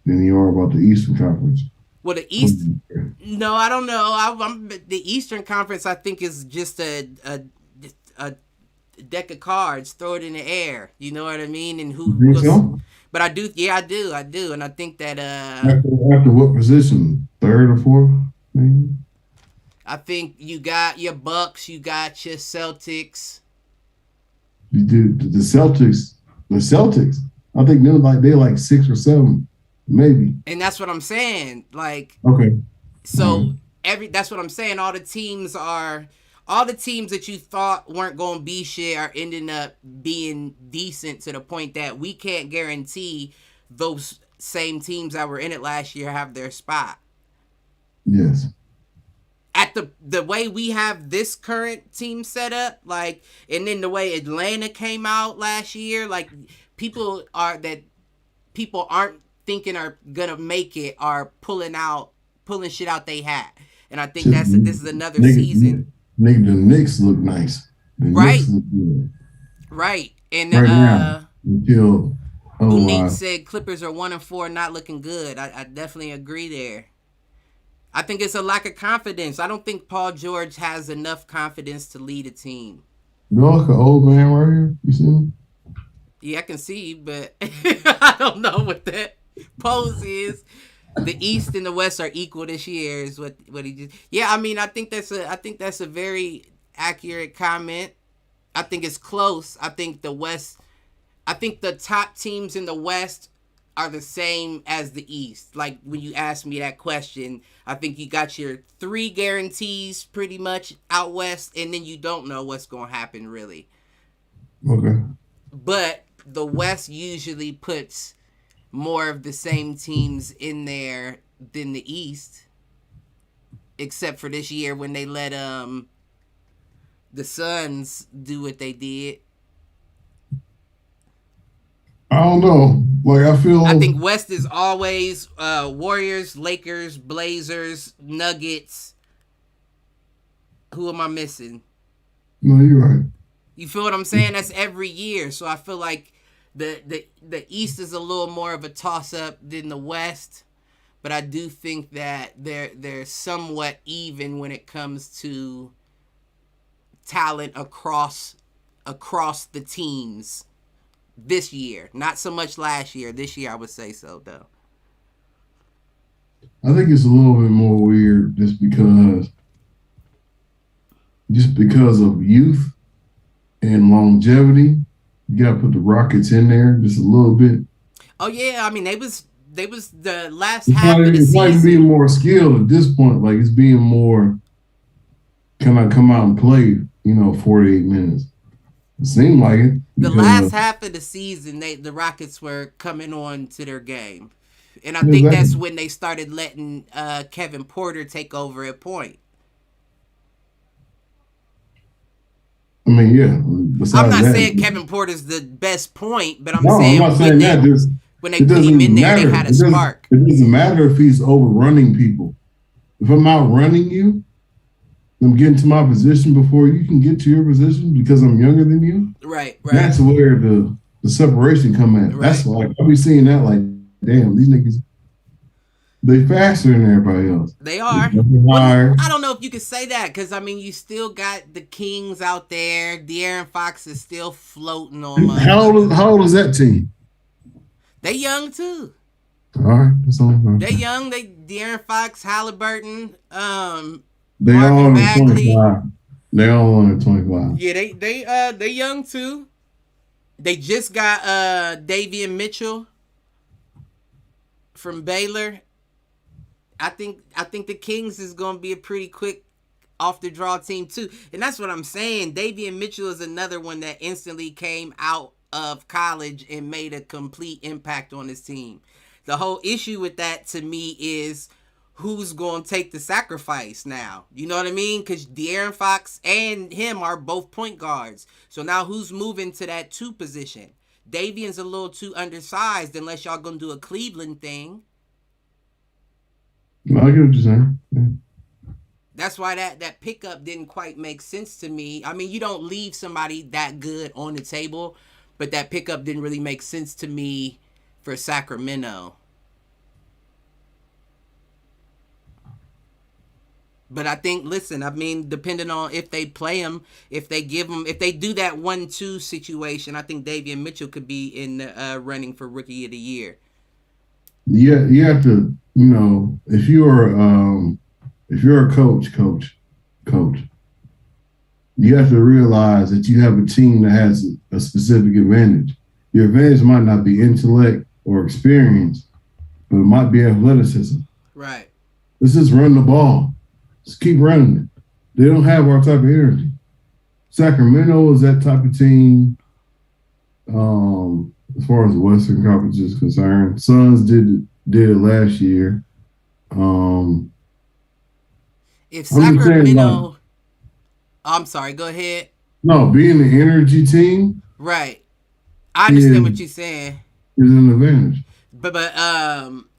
than you are about the Eastern Conference. Well, the East. No, I don't know. I'm the Eastern Conference. I think is just a deck of cards. Throw it in the air. You know what I mean? And who? You think so? But I do. Yeah, I do, and I think that after what position? Third or fourth? Maybe? I think you got your Bucks. You got your Celtics. You do the Celtics. The Celtics. I think they're like 6 or 7, maybe. And that's what I'm saying. Like, okay. So that's what I'm saying. All the teams that you thought weren't going to be shit are ending up being decent to the point that we can't guarantee those same teams that were in it last year have their spot. Yes. At the way we have this current team set up, like, and then the way Atlanta came out last year, like, people aren't thinking are gonna make it are pulling shit out they hat. And I think this is another season. The Knicks look nice. Right. Knicks look good. Right. And now, until Unique said Clippers are 1-4, not looking good. I definitely agree there. I think it's a lack of confidence. I don't think Paul George has enough confidence to lead a team. You know, like an old man right here. You see me? Yeah, I can see, but I don't know what that pose is. The East and the West are equal this year, is what he just. Yeah, I mean, I think that's a very accurate comment. I think it's close. I think the top teams in the West are the same as the East. Like, when you asked me that question, I think you got your 3 guarantees pretty much out West, and then you don't know what's going to happen, really. Okay. But the West usually puts more of the same teams in there than the East, except for this year when they let the Suns do what they did. I don't know. Like, I think West is always Warriors, Lakers, Blazers, Nuggets. Who am I missing? No, you're right. You feel what I'm saying? That's every year. So I feel like the East is a little more of a toss-up than the West. But I do think that they're somewhat even when it comes to talent across the teams. This year, not so much last year. This year, I would say so, though. I think it's a little bit more weird just because of youth and longevity. You got to put the Rockets in there just a little bit. Oh yeah, I mean they was the last half of the season. It's like being more skilled at this point. Like, it's being more. Can I come out and play? 48 minutes. It seemed like it. The last half of the season, the Rockets were coming on to their game. And I think that's when they started letting Kevin Porter take over at point. I mean, yeah. I'm not saying Kevin Porter's the best point, but I'm saying when they put him in there, they had a spark. It doesn't matter if he's overrunning people. If I'm outrunning you, I'm getting to my position before you can get to your position because I'm younger than you. Right. That's where the separation come at. Right. That's like, I'll be seeing that like, damn, these niggas, they faster than everybody else. They are. Well, I don't know if you could say that because, I mean, you still got the Kings out there. De'Aaron Fox is still floating on. How old is that team? They young, too. All right. That's all. They young. De'Aaron Fox, Halliburton, They all under 25. They all under 25. Yeah, they young too. They just got Davion Mitchell from Baylor. I think the Kings is gonna be a pretty quick off the draw team too. And that's what I'm saying. Davion Mitchell is another one that instantly came out of college and made a complete impact on his team. The whole issue with that to me is who's going to take the sacrifice now? You know what I mean? Because De'Aaron Fox and him are both point guards. So now who's moving to that 2 position? Davion's a little too undersized unless y'all going to do a Cleveland thing. I get what you're saying. Yeah. That's why that pickup didn't quite make sense to me. I mean, you don't leave somebody that good on the table, but that pickup didn't really make sense to me for Sacramento. But I think, listen, I mean, depending on if they play him, if they do that 1-2 situation, I think Davion Mitchell could be in the running for Rookie of the Year. Yeah, you have to, if you're a coach, you have to realize that you have a team that has a specific advantage. Your advantage might not be intellect or experience, but it might be athleticism. Right. Let's just run the ball. Just keep running it. They don't have our type of energy. Sacramento is that type of team. As far as the Western Conference is concerned, Suns did it last year. If Sacramento, I'm sorry, go ahead. No, being the energy team, right? I understand what you're saying. Is an advantage. But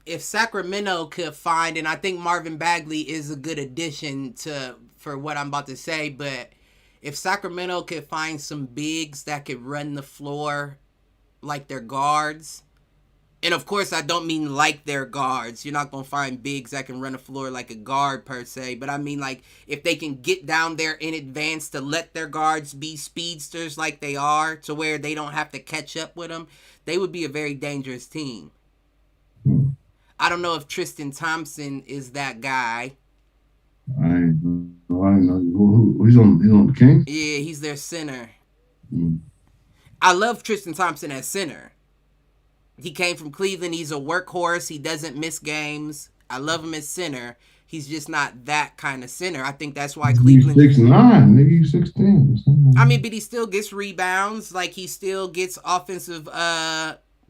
if Sacramento could find, and I think Marvin Bagley is a good addition for what I'm about to say, but if Sacramento could find some bigs that could run the floor like their guards, and of course I don't mean like their guards. You're not going to find bigs that can run the floor like a guard per se, but I mean like if they can get down there in advance to let their guards be speedsters like they are to where they don't have to catch up with them, they would be a very dangerous team. I don't know if Tristan Thompson is that guy. I know. He's on the Kings? Yeah, he's their center. I love Tristan Thompson as center. He came from Cleveland. He's a workhorse. He doesn't miss games. I love him as center. He's just not that kind of center. I think that's why Cleveland. He's 6'9", nigga. He's 16. I mean, but he still gets rebounds. Like, he still gets offensive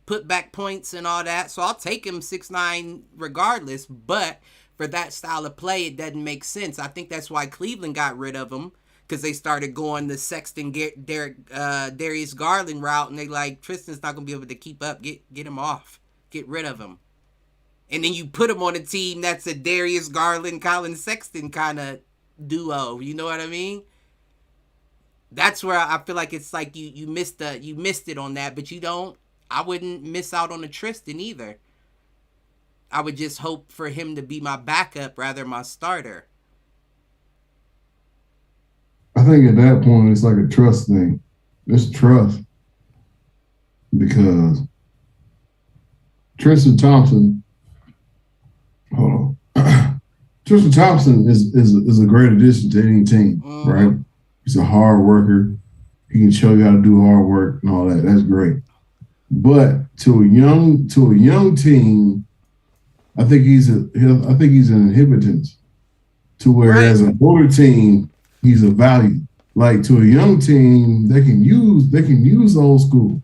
put back points and all that. So I'll take him 6'9" regardless. But for that style of play, it doesn't make sense. I think that's why Cleveland got rid of him. Because they started going the Sexton, Darius Garland route, and they like, Tristan's not going to be able to keep up. Get him off. Get rid of him. And then you put him on a team that's a Darius Garland, Colin Sexton kind of duo. You know what I mean? That's where I feel like it's like you missed it on that, but you don't. I wouldn't miss out on a Tristan either. I would just hope for him to be my backup rather than my starter. I think at that point, it's like a trust thing. It's trust. Because Tristan Thompson, Tristan Thompson is a great addition to any team, right? He's a hard worker. He can show you how to do hard work and all that. That's great. But to a young team, I think he's an inhibitance. To where as an older team, he's a value. Like to a young team, they can use old school.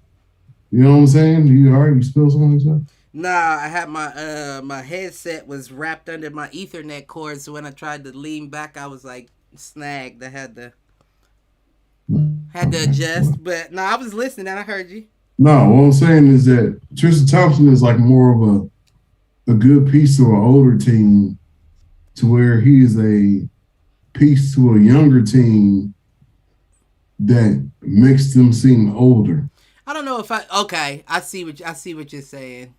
You know what I'm saying? You spilled something like that? Nah, I had my headset was wrapped under my Ethernet cord, so when I tried to lean back, I was like snagged. I had to adjust. But no, I was listening and I heard you. No, what I'm saying is that Tristan Thompson is like more of a good piece to an older team, to where he is a piece to a younger team that makes them seem older. I don't know if I see what you're saying.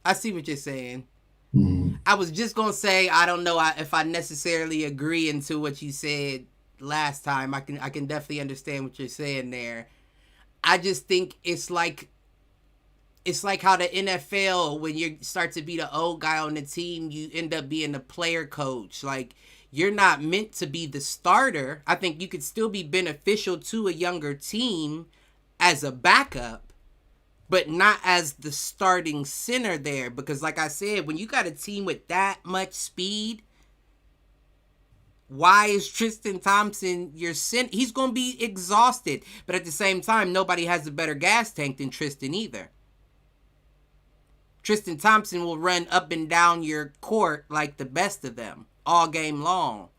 I see what you're saying. Mm-hmm. I was just gonna say I don't know if I necessarily agree into what you said last time. I can definitely understand what you're saying there. I just think it's like how the NFL, when you start to be the old guy on the team, you end up being the player coach. Like, you're not meant to be the starter. I think you could still be beneficial to a younger team as a backup, but not as the starting center there. Because like I said, when you got a team with that much speed, why is Tristan Thompson your center? He's going to be exhausted. But at the same time, nobody has a better gas tank than Tristan either. Tristan Thompson will run up and down your court like the best of them all game long.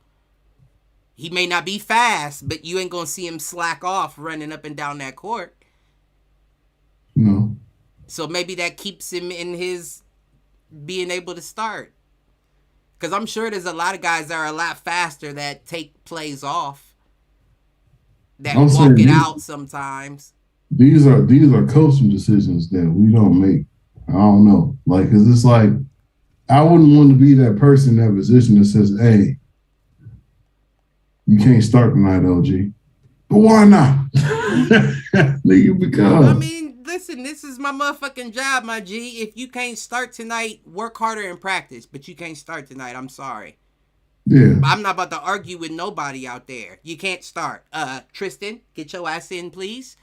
He may not be fast, but you ain't going to see him slack off running up and down that court. No. So maybe that keeps him in his being able to start. Because I'm sure there's a lot of guys that are a lot faster that take plays off. That walk it out sometimes. These are coaching decisions that we don't make. I don't know. Like, because it's like, I wouldn't want to be that person in that position that says, hey, You can't start tonight, LG. But why not? I mean, listen, this is my motherfucking job, my G. If you can't start tonight, work harder in practice. But you can't start tonight. I'm sorry. Yeah. I'm not about to argue with nobody out there. You can't start. Tristan, get your ass in, please.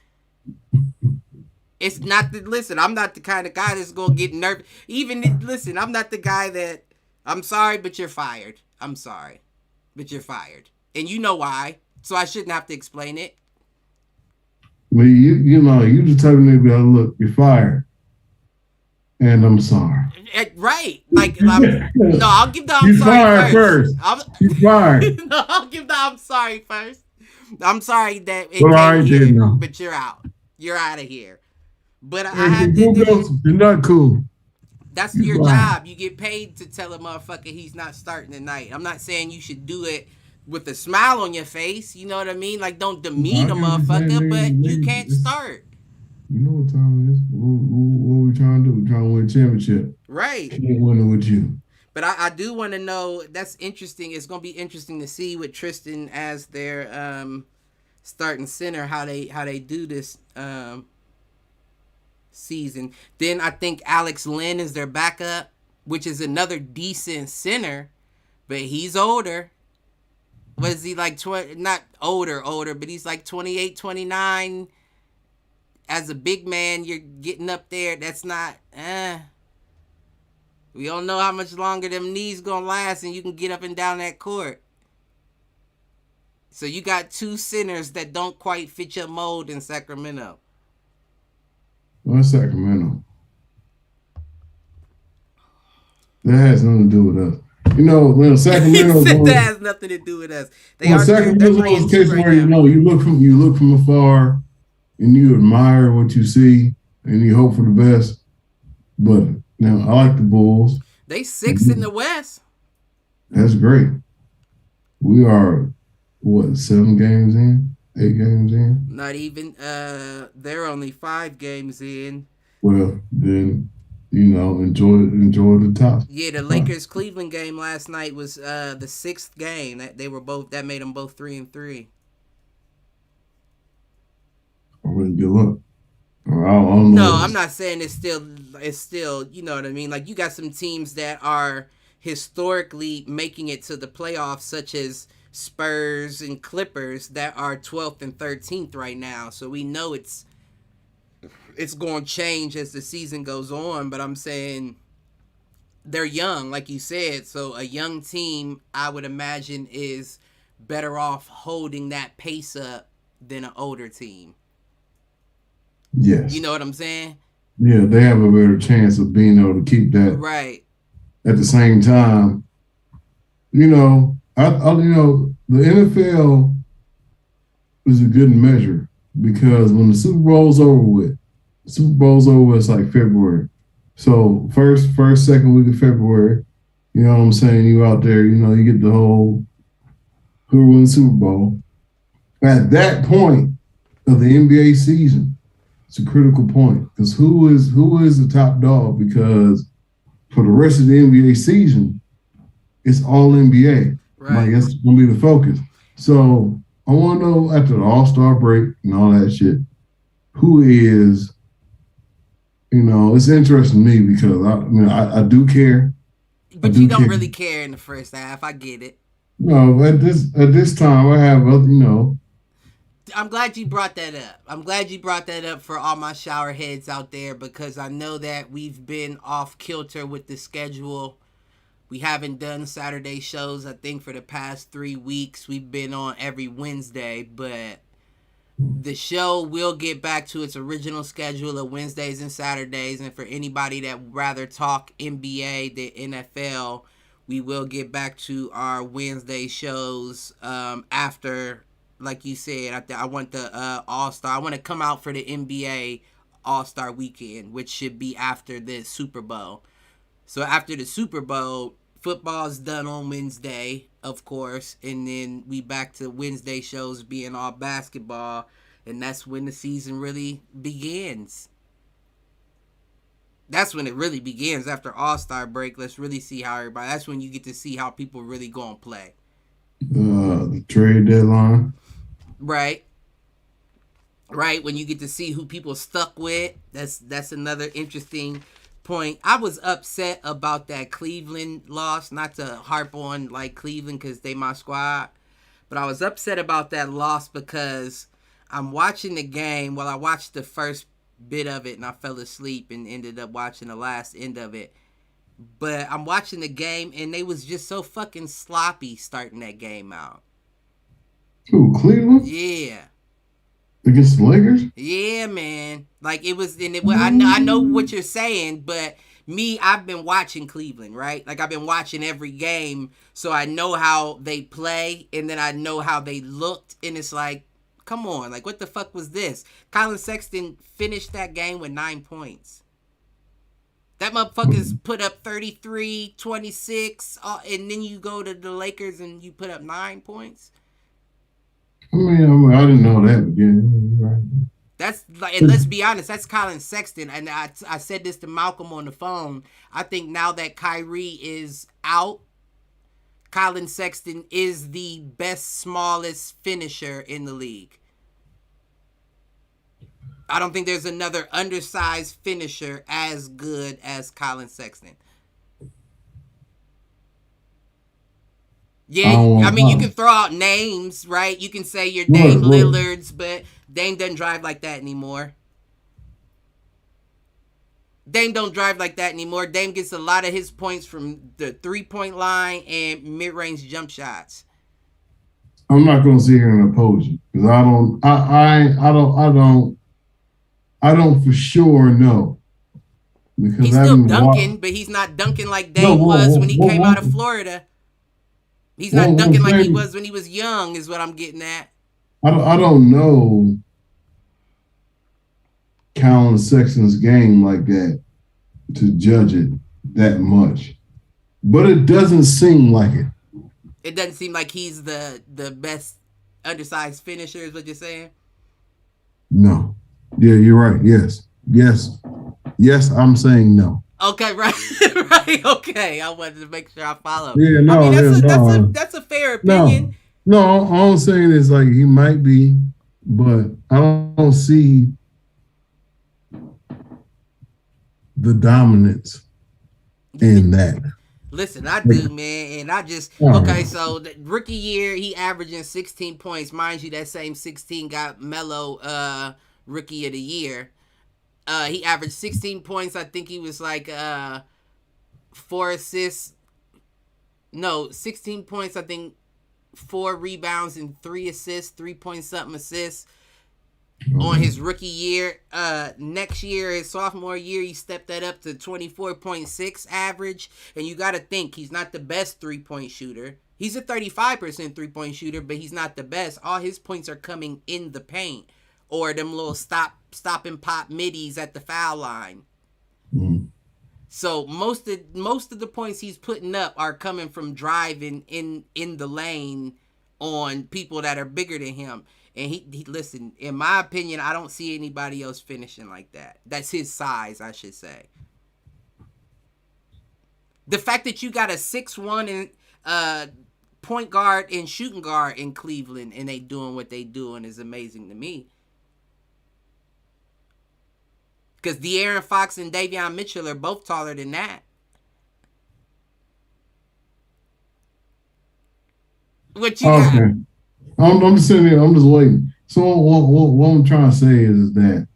It's not the listen. I'm not the kind of guy that's gonna get nervous. Listen, I'm not the guy that. I'm sorry, but you're fired. I'm sorry, but you're fired, and you know why. So I shouldn't have to explain it. Well, you just tell me, look, you're fired, and I'm sorry. Right? Like, no, I'll give the I'm sorry fired first. You're fired. No, I'll give the I'm sorry first. I'm sorry that it came here, but you're out. You're out of here. But I had to do. You're not cool. That's your job. You get paid to tell a motherfucker he's not starting tonight. I'm not saying you should do it with a smile on your face. You know what I mean? Like, don't demean a motherfucker, but you can't start. You know what time it is. What are we trying to do? We're trying to win a championship. Right. Can't win it with you. But I do want to know, that's interesting. It's going to be interesting to see with Tristan as their starting center, how they do this season. Then I think Alex Lynn is their backup, which is another decent center, but he's older. What is he, like 20? Not older, but he's like 28, 29. As a big man, you're getting up there. That's not, We don't know how much longer them knees gonna last and you can get up and down that court. So you got two centers that don't quite fit your mold in Sacramento. What's Sacramento? That has nothing to do with us. You know, when Sacramento that has nothing to do with us. Sacramento's one of those cases where you look from afar and you admire what you see and you hope for the best. But now I like the Bulls. They 6th in the West. That's great. We are 7 games in? 8 games in? Not even. They're only 5 games in. Well, then, enjoy the top. Yeah, the Lakers Cleveland game last night was the 6th game. That made them both 3-3. Really good luck. No, I'm not saying it's still, you know what I mean? Like, you got some teams that are historically making it to the playoffs, such as Spurs and Clippers, that are 12th and 13th right now. So we know it's going to change as the season goes on, but I'm saying they're young, like you said. So a young team, I would imagine, is better off holding that pace up than an older team. Yes. You know what I'm saying? Yeah, they have a better chance of being able to keep that. Right. At the same time, the NFL is a good measure because when the Super Bowl's over with, it's like February. So first, second week of February, you know what I'm saying? You out there, you get the whole who won the Super Bowl. At that point of the NBA season, it's a critical point because who is the top dog? Because for the rest of the NBA season, it's all NBA. Right. That's going to be the focus. So I want to know after the All-Star break and all that shit, who is, it's interesting to me because I do care. But you don't really care in the first half. I get it. No, at this time I have I'm glad you brought that up. I'm glad you brought that up for all my shower heads out there because I know that we've been off kilter with the schedule. We haven't done Saturday shows, I think, for the past 3 weeks. We've been on every Wednesday, but the show will get back to its original schedule of Wednesdays and Saturdays. And for anybody that would rather talk NBA than NFL, we will get back to our Wednesday shows after. Like you said, I want the All-Star. I want to come out for the NBA All-Star weekend, which should be after the Super Bowl. So after the Super Bowl, football's done on Wednesday, of course, and then we back to Wednesday shows being all basketball, and that's when the season really begins. That's when it really begins after All-Star break. Let's really see how everybody. That's when you get to see how people really gonna play. The trade deadline. Right. Right, when you get to see who people stuck with, that's another interesting point. I was upset about that Cleveland loss, not to harp on like Cleveland because they my squad, but I was upset about that loss because I'm watching the game. Well, I watched the first bit of it and I fell asleep and ended up watching the last end of it. But I'm watching the game and they was just so fucking sloppy starting that game out. Who, Cleveland? Yeah. Against the Lakers? Yeah, man. Like it was, and I know what you're saying, but me, I've been watching Cleveland, right? Like I've been watching every game, so I know how they play, and then I know how they looked, and it's like, come on, like what the fuck was this? Colin Sexton finished that game with 9 points. That motherfucker's put up 33, 26, and then you go to the Lakers and you put up 9 points. I mean, I didn't know that, but yeah, right. That's like, and let's be honest, that's Colin Sexton. And I said this to Malcolm on the phone. I think now that Kyrie is out, Colin Sexton is the best, smallest finisher in the league. I don't think there's another undersized finisher as good as Colin Sexton. Yeah, I mean, you can throw out names, right? You can say your Dame Lillards, but Dame doesn't drive like that anymore. Dame don't drive like that anymore. Dame gets a lot of his points from the 3-point line and mid-range jump shots. I'm not going to sit here and oppose you because I don't for sure know. Because he's still dunking, but he's not dunking like Dame was when he came out of Florida. He's not dunking like he was when he was young, is what I'm getting at. I don't know Colin Sexton's game like that to judge it that much. But it doesn't seem like it. It doesn't seem like he's the best undersized finisher, is what you're saying? No. Yeah, you're right. Yes, I'm saying no. Okay, right, right. Okay, I wanted to make sure I follow. Yeah, no, I mean, that's a fair opinion. No, all I'm saying is like he might be, but I don't see the dominance in that. Listen, I do, man, and I just okay. So the rookie year, he averaging 16 points. Mind you, that same 16 got Melo rookie of the year. He averaged 16 points. I think he was like 4 assists. No, 16 points. I think 4 rebounds and 3 assists, 3-point-something assists on his rookie year. Next year, his sophomore year, he stepped that up to 24.6 average. And you got to think, he's not the best 3-point shooter. He's a 35% 3-point shooter, but he's not the best. All his points are coming in the paint or them little stop and pop middies at the foul line. Mm. So most of the points he's putting up are coming from driving in the lane on people that are bigger than him. And he listen, in my opinion, I don't see anybody else finishing like that. That's his size, I should say. The fact that you got a 6'1" and point guard and shooting guard in Cleveland and they doing what they doing is amazing to me. Because De'Aaron Fox and Davion Mitchell are both taller than that. What you got? Okay. I'm just sitting here. I'm just waiting. So what I'm trying to say is that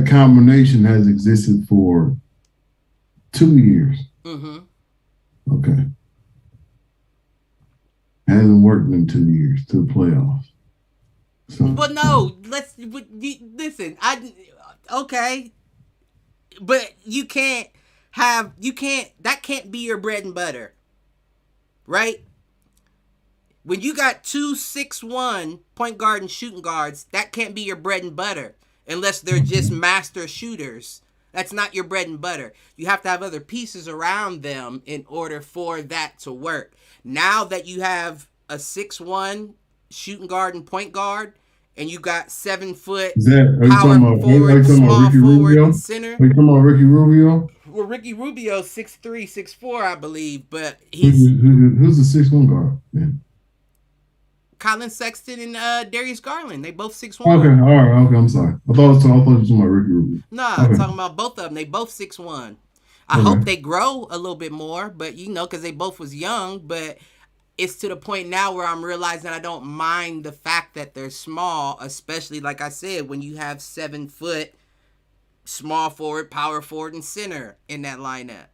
combination has existed for 2 years. Mm-hmm. Okay. Hasn't worked in 2 years to the playoffs. So, but no, listen. Okay, but that can't be your bread and butter, right? When you got 2 6'1" point guard and shooting guards, that can't be your bread and butter unless they're just master shooters. That's not your bread and butter. You have to have other pieces around them in order for that to work. Now that you have a 6'1" shooting guard and point guard, and you got 7 foot power forward, small forward, and center. Are you talking about Ricky Rubio? Well, Ricky Rubio 6'3", 6'4", I believe, but who's the 6'1" guard? Yeah. Colin Sexton and Darius Garland. They both 6'1". Okay, all right, okay. I'm sorry. I thought you were talking about Ricky Rubio. Nah, I'm talking about both of them. They both 6'1". I hope they grow a little bit more, but because they both was young. But it's to the point now where I'm realizing I don't mind the fact that they're small, especially like I said, when you have 7 foot small forward, power forward, and center in that lineup.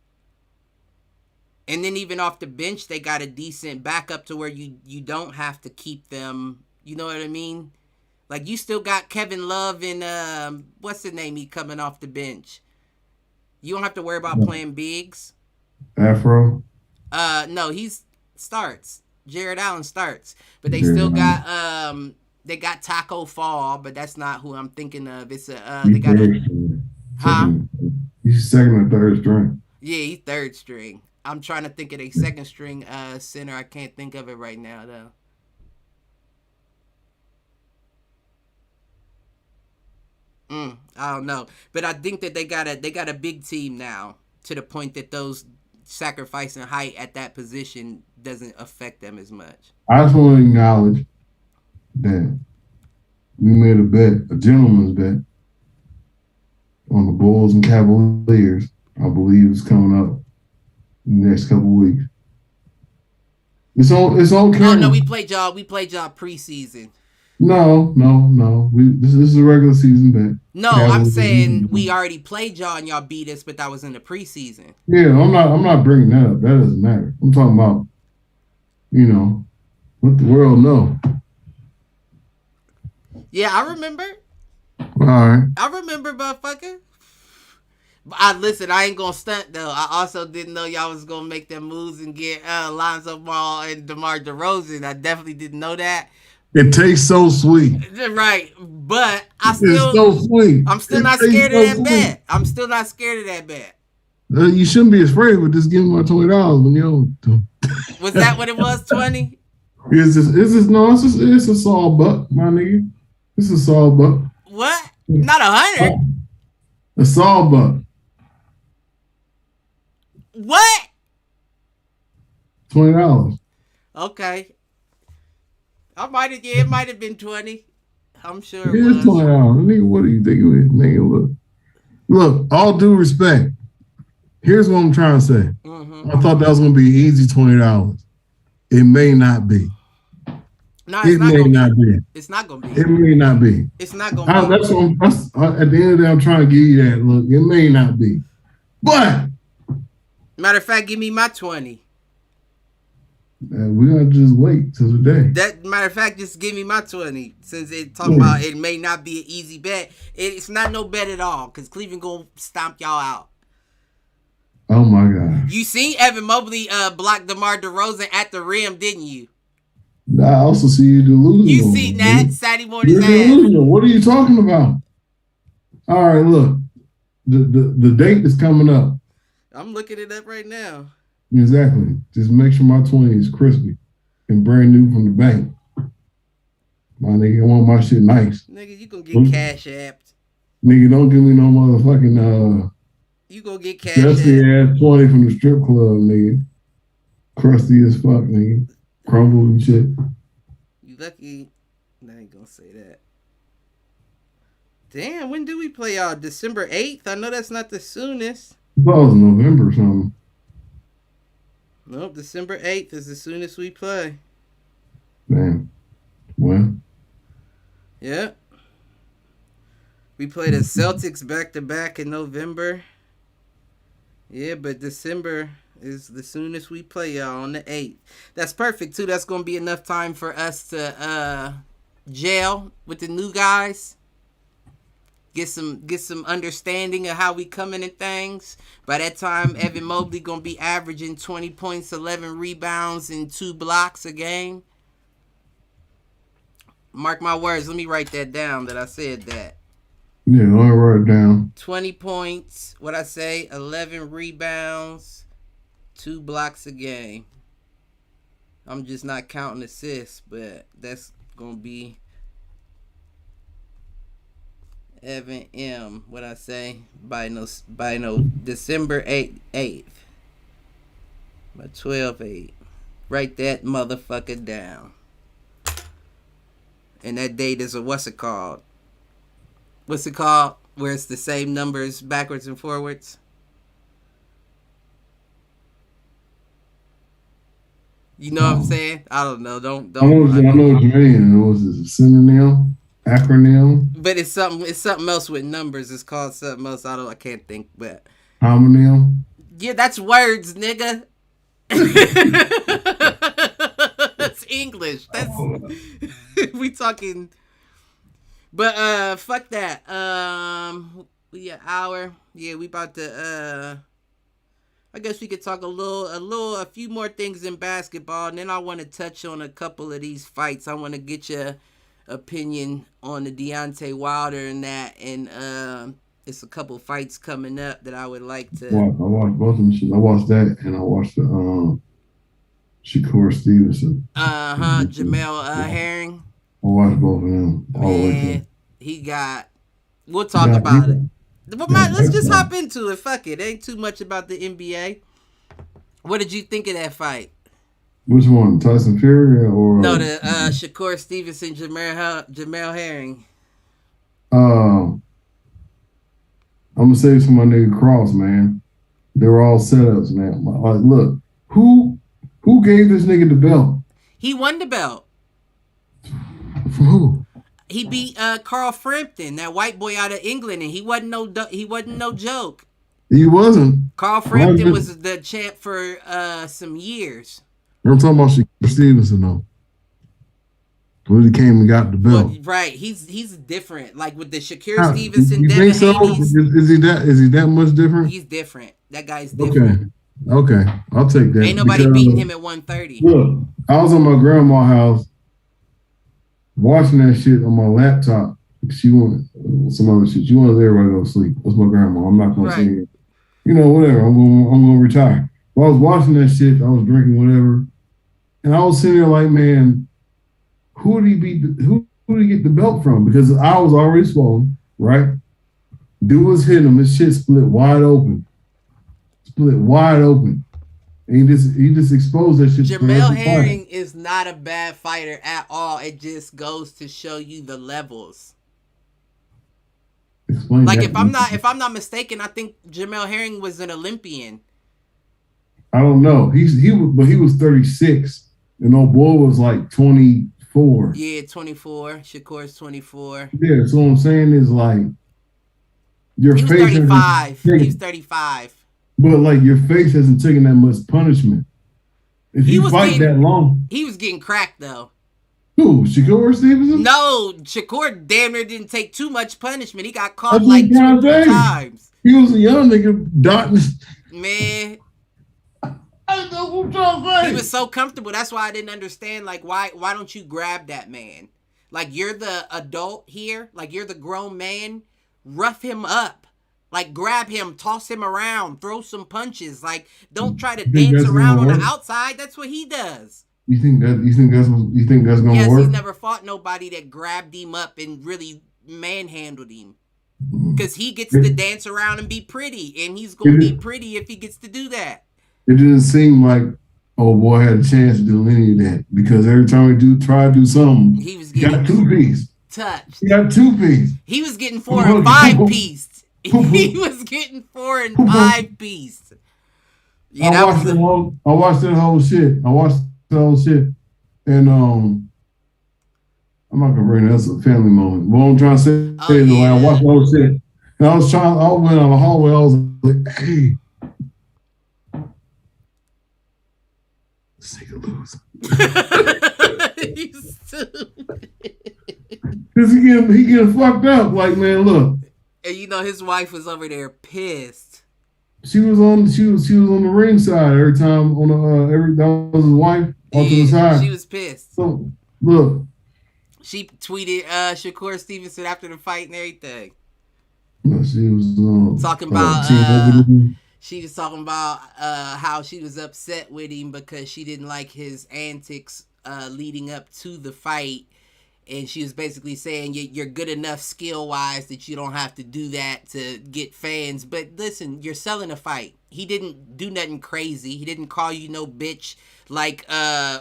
And then even off the bench, they got a decent backup to where you don't have to keep them. You know what I mean? Like, you still got Kevin Love and, what's the name, he coming off the bench. You don't have to worry about playing bigs. Afro? No, he's starts. Jared Allen starts. But they still got, they got Taco Fall, but that's not who I'm thinking of. It's they got He's second or third string. Yeah, he's third string. I'm trying to think of a second string center. I can't think of it right now though. I don't know, but I think that they got a big team now to the point that those sacrificing height at that position doesn't affect them as much. I just want to acknowledge that we made a bet, a gentleman's bet, on the Bulls and Cavaliers. I believe it's coming up in the next couple of weeks. It's on camera. Oh no, we played y'all preseason. No. This is a regular season bet. No, I'm saying we already played y'all and y'all beat us, but that was in the preseason. Yeah, I'm not bringing that up. That doesn't matter. I'm talking about, what the world know. Yeah, I remember. All right. I remember, motherfucker. Listen, I ain't gonna stunt though. I also didn't know y'all was gonna make them moves and get Lonzo Ball and DeMar DeRozan. I definitely didn't know that. It tastes so sweet. Right, but it's so sweet. I'm still not scared of that bet. I'm still not scared of that bet. You shouldn't be afraid, but just give me my $20 when you don't. Was that what it was? 20? It's a solid buck, my nigga. It's a solid buck. What? Not 100. A solid buck. What? $20. Okay. It might have been 20. I'm sure it was. $20. Nigga, what do you think it is? Nigga, look, all due respect. Here's what I'm trying to say. Mm-hmm. I thought that was going to be easy $20. It may not be. No, it may not be. It's not going to be. It may not be. It's not going to be. At the end of the day, I'm trying to give you that look. It may not be. But. Matter of fact, give me my 20. We're going to just wait till the day. Matter of fact, just give me my 20. Since it's talking about it may not be an easy bet. It's not no bet at all because Cleveland going to stomp y'all out. Oh, my God. You seen Evan Mobley block DeMar DeRozan at the rim, didn't you? I also see you delusional. You seen that Saturday morning. You're delusional. What are you talking about? All right, look. The date is coming up. I'm looking it up right now. Exactly. Just make sure my 20 is crispy and brand new from the bank. My nigga, I want my shit nice. Nigga, you gonna get cash apped. Nigga, don't give me no motherfucking you gonna get cash crusty ass 20 from the strip club, nigga. Crusty as fuck, nigga. Crumbled and shit. You lucky. I ain't gonna say that. Damn, when do we play y'all? December 8th? I know that's not the soonest. I thought it was November or something. Nope, December 8th is the soonest we play. Damn. When? Yeah. We play the Celtics back-to-back in November. Yeah, but December is the soonest we play y'all on the 8th. That's perfect, too. That's going to be enough time for us to gel with the new guys. Get some understanding of how we coming and things. By that time, Evan Mobley gonna be averaging 20 points, 11 rebounds, and 2 blocks a game. Mark my words. Let me write that down that I said that. Yeah, I'll write it down. 20 points. What I say? 11 rebounds, 2 blocks a game. I'm just not counting assists, but that's gonna be Evan M. What I say? By no December 8th. By 12/8. Write that motherfucker down. And that date is what's it called? What's it called? Where it's the same numbers backwards and forwards? You know what I'm saying? I don't know. Don't. I know what you mean. It was a synonym, acronym. But it's something else with numbers. It's called something else. I can't think. But homonym. Yeah, that's words, nigga. That's English. That's we talking. But fuck that. Yeah, hour. Yeah, we about to I guess we could talk a few more things in basketball, and then I want to touch on a couple of these fights. I want to get your opinion on the Deontay Wilder and that, and it's a couple fights coming up that I would like to. I watched both of them. I watched that, and I watched the Shakur Stevenson. Jamel Herring. I watched both of them. Man, he got. We'll talk about it. But let's just hop into it. Fuck it. Ain't too much about the NBA. What did you think of that fight? Which one? Tyson Fury or no? The Shakur Stevenson, Jamel Herring. I'm gonna say this for my nigga Cross, man. They were all setups, man. Like, look, who gave this nigga the belt? He won the belt. For who? He beat Carl Frampton, that white boy out of England, and he wasn't no joke. He wasn't. Carl Frampton was the champ for some years. I'm talking about Shakur Stevenson though. When he came and got the belt, well, right? He's different. Like with the Shakur Stevenson, you Devin think so? Haney's, is he that much different? He's different. That guy's different. Okay, I'll take that. Ain't nobody beating him at 130. Look, I was on my grandma's house watching that shit on my laptop. She wanted some other shit. She wanted everybody to go to sleep. That's my grandma. I'm not gonna say it. You know, whatever. I'm gonna retire. While I was watching that shit, I was drinking whatever, and I was sitting there like, man, who did he beat? Who did he get the belt from? Because I was already swollen, right? Dude was hitting him. This shit split wide open. And he just exposed that shit. Jamel Herring is not a bad fighter at all. It just goes to show you the levels. Explain like that. if I'm not mistaken, I think Jamel Herring was an Olympian. I don't know. He was 36, and old boy was like 24. Yeah, 24. Shakur's 24. Yeah, so what I'm saying is like he was 35. He's 35. But like your face hasn't taken that much punishment. If you fight that long, he was getting cracked though. Who? Shakur Stevenson? No, Shakur damn near didn't take too much punishment. He got caught like 2 or 3 times. He was a young nigga dotting. Man. He was so comfortable. That's why I didn't understand. Like, why don't you grab that man? Like, you're the adult here. Like, you're the grown man. Rough him up. Like, grab him, toss him around, throw some punches. Like, don't try to dance around on the outside. That's what he does. You think that's gonna work? Yes, he's never fought nobody that grabbed him up and really manhandled him. Because he gets to dance around and be pretty, and he's gonna be pretty if he gets to do that. It didn't seem like boy had a chance to do any of that, because every time he try to do something, he was getting got 2-piece. Touched. He got 2-piece. He was getting 4 and 5-piece. He was getting 4 and 5-piece. Yeah, I watched that whole shit. And I'm not gonna bring that as a family moment. What I'm trying to say is like, I watched the whole shit. And I went on the hallway, I was like, hey, this nigga lose. He's stupid. Cause he getting fucked up. Like, man, look. And you know his wife was over there pissed. She was on the ring side every time that was his wife onto the side. She was pissed. So look. She tweeted Shakur Stevenson after the fight and everything. No, she was talking about she was talking about how she was upset with him because she didn't like his antics leading up to the fight. and she was basically saying you're good enough skill wise that you don't have to do that to get fans. But listen, you're selling a fight. He didn't do nothing crazy. He didn't call you no bitch like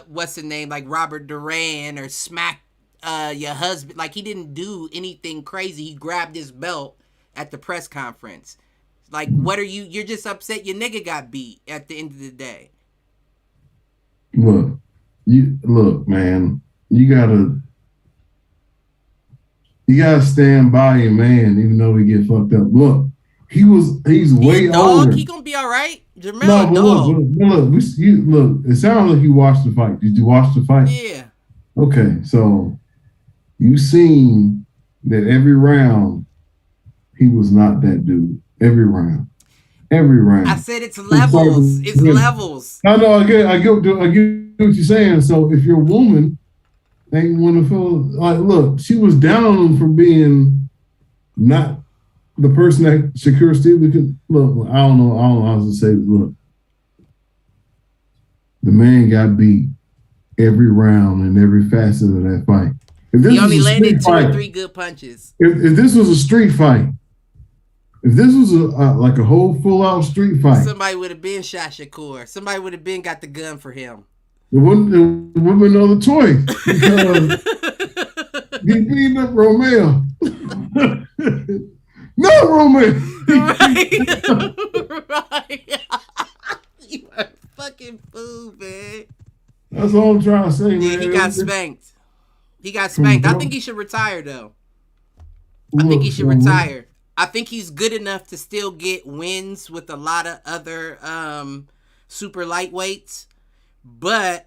what's the name, like Robert Duran, or smack your husband. Like, he didn't do anything crazy. He grabbed his belt at the press conference. Like, what are you? You're just upset your nigga got beat at the end of the day. Look, man. You gotta stand by your man, even though he get fucked up. Look, he's way older. He gonna be all right. Jamel, look. It sounds like you watched the fight. Did you watch the fight? Yeah. Okay, so you seen that every round he was not that dude. Every round. I said it's levels. It's levels. I know. I get what you're saying. So if you're a woman, ain't want to feel like, look, she was down on him for being not the person that Shakur Stevenson could. Look, I don't know how to say this. Look, the man got beat every round and every facet of that fight. He only landed 2 or 3 good punches. If this was a street fight, if this was like a whole full-out street fight, somebody would have been shot Shakur. Somebody would have been got the gun for him. There wouldn't be no other choice because he beat up Romeo. No, Romeo. Right. You are a fucking fool, man. That's all I'm trying to say, man. Yeah, he got spanked. I think he should retire, though. I think he should retire. I think he's good enough to still get wins with a lot of other super lightweights. But,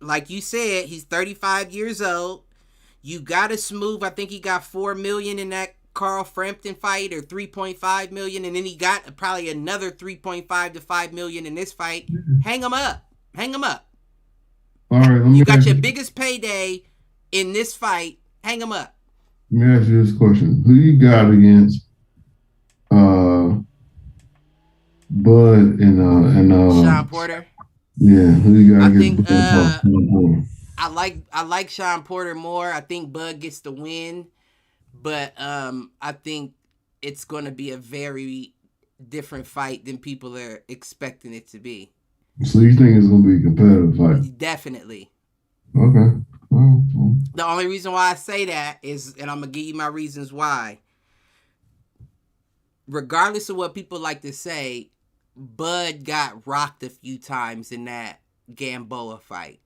like you said, he's 35 years old. You got to smooth. I think he got $4 million in that Carl Frampton fight, or $3.5 million. And then he got probably another $3.5 to $5 million in this fight. Hang him up. All right. You got your biggest payday in this fight. Hang him up. Let me ask you this question. Who you got against Bud and Sean Porter? Yeah, who you got? I like Sean Porter more. I think Bud gets the win, but I think it's going to be a very different fight than people are expecting it to be. So you think it's going to be a competitive fight? Definitely. Okay. The only reason why I say that is, and I'm going to give you my reasons why. Regardless of what people like to say, Bud got rocked a few times in that Gamboa fight.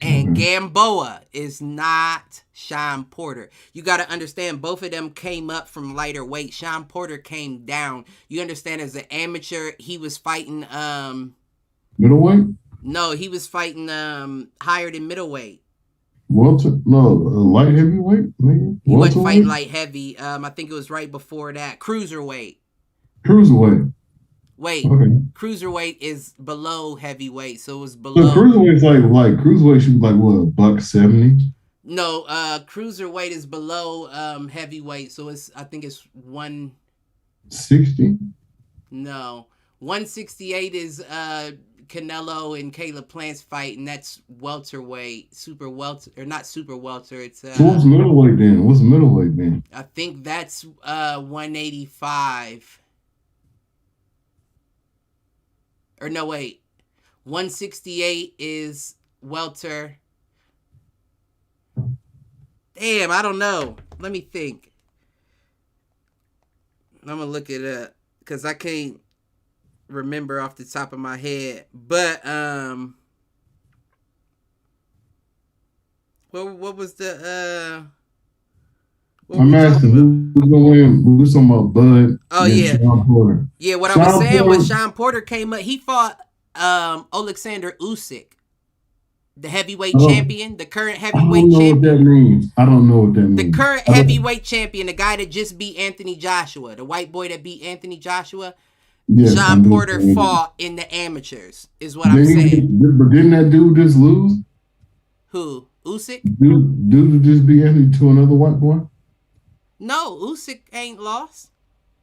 And Gamboa is not Sean Porter. You got to understand, both of them came up from lighter weight. Sean Porter came down. You understand, as an amateur, he was fighting middleweight? No, he was fighting higher than middleweight. Light heavyweight? Maybe? He wasn't fighting light heavy. I think it was right before that. Cruiserweight. Wait, okay. Cruiserweight is below heavyweight, so it was below. So cruiserweight's like cruiserweight should be like what, $170? No, cruiserweight is below heavyweight, so I think it's 160. No, 168 is Canelo and Caleb Plant's fight, and that's welterweight, super welter, or not super welter. It's so what's middleweight then? I think that's 185. Or no, wait. 168 is welter. Damn, I don't know. Let me think. I'm going to look it up because I can't remember off the top of my head. But, what was the, I'm asking who's gonna win. We're talking about Bud. Oh yeah, Sean Porter. Yeah, what I was saying was Sean Porter came up. He fought Alexander Usyk, the heavyweight champion, the current heavyweight champion. I don't know what that means. The current heavyweight champion, the guy that just beat Anthony Joshua, the white boy that beat Anthony Joshua. Yes, Sean Porter fought in the amateurs, is what I'm saying. But didn't that dude just lose? Who? Usyk? Dude just beat Anthony to another white boy? No, Usyk ain't lost.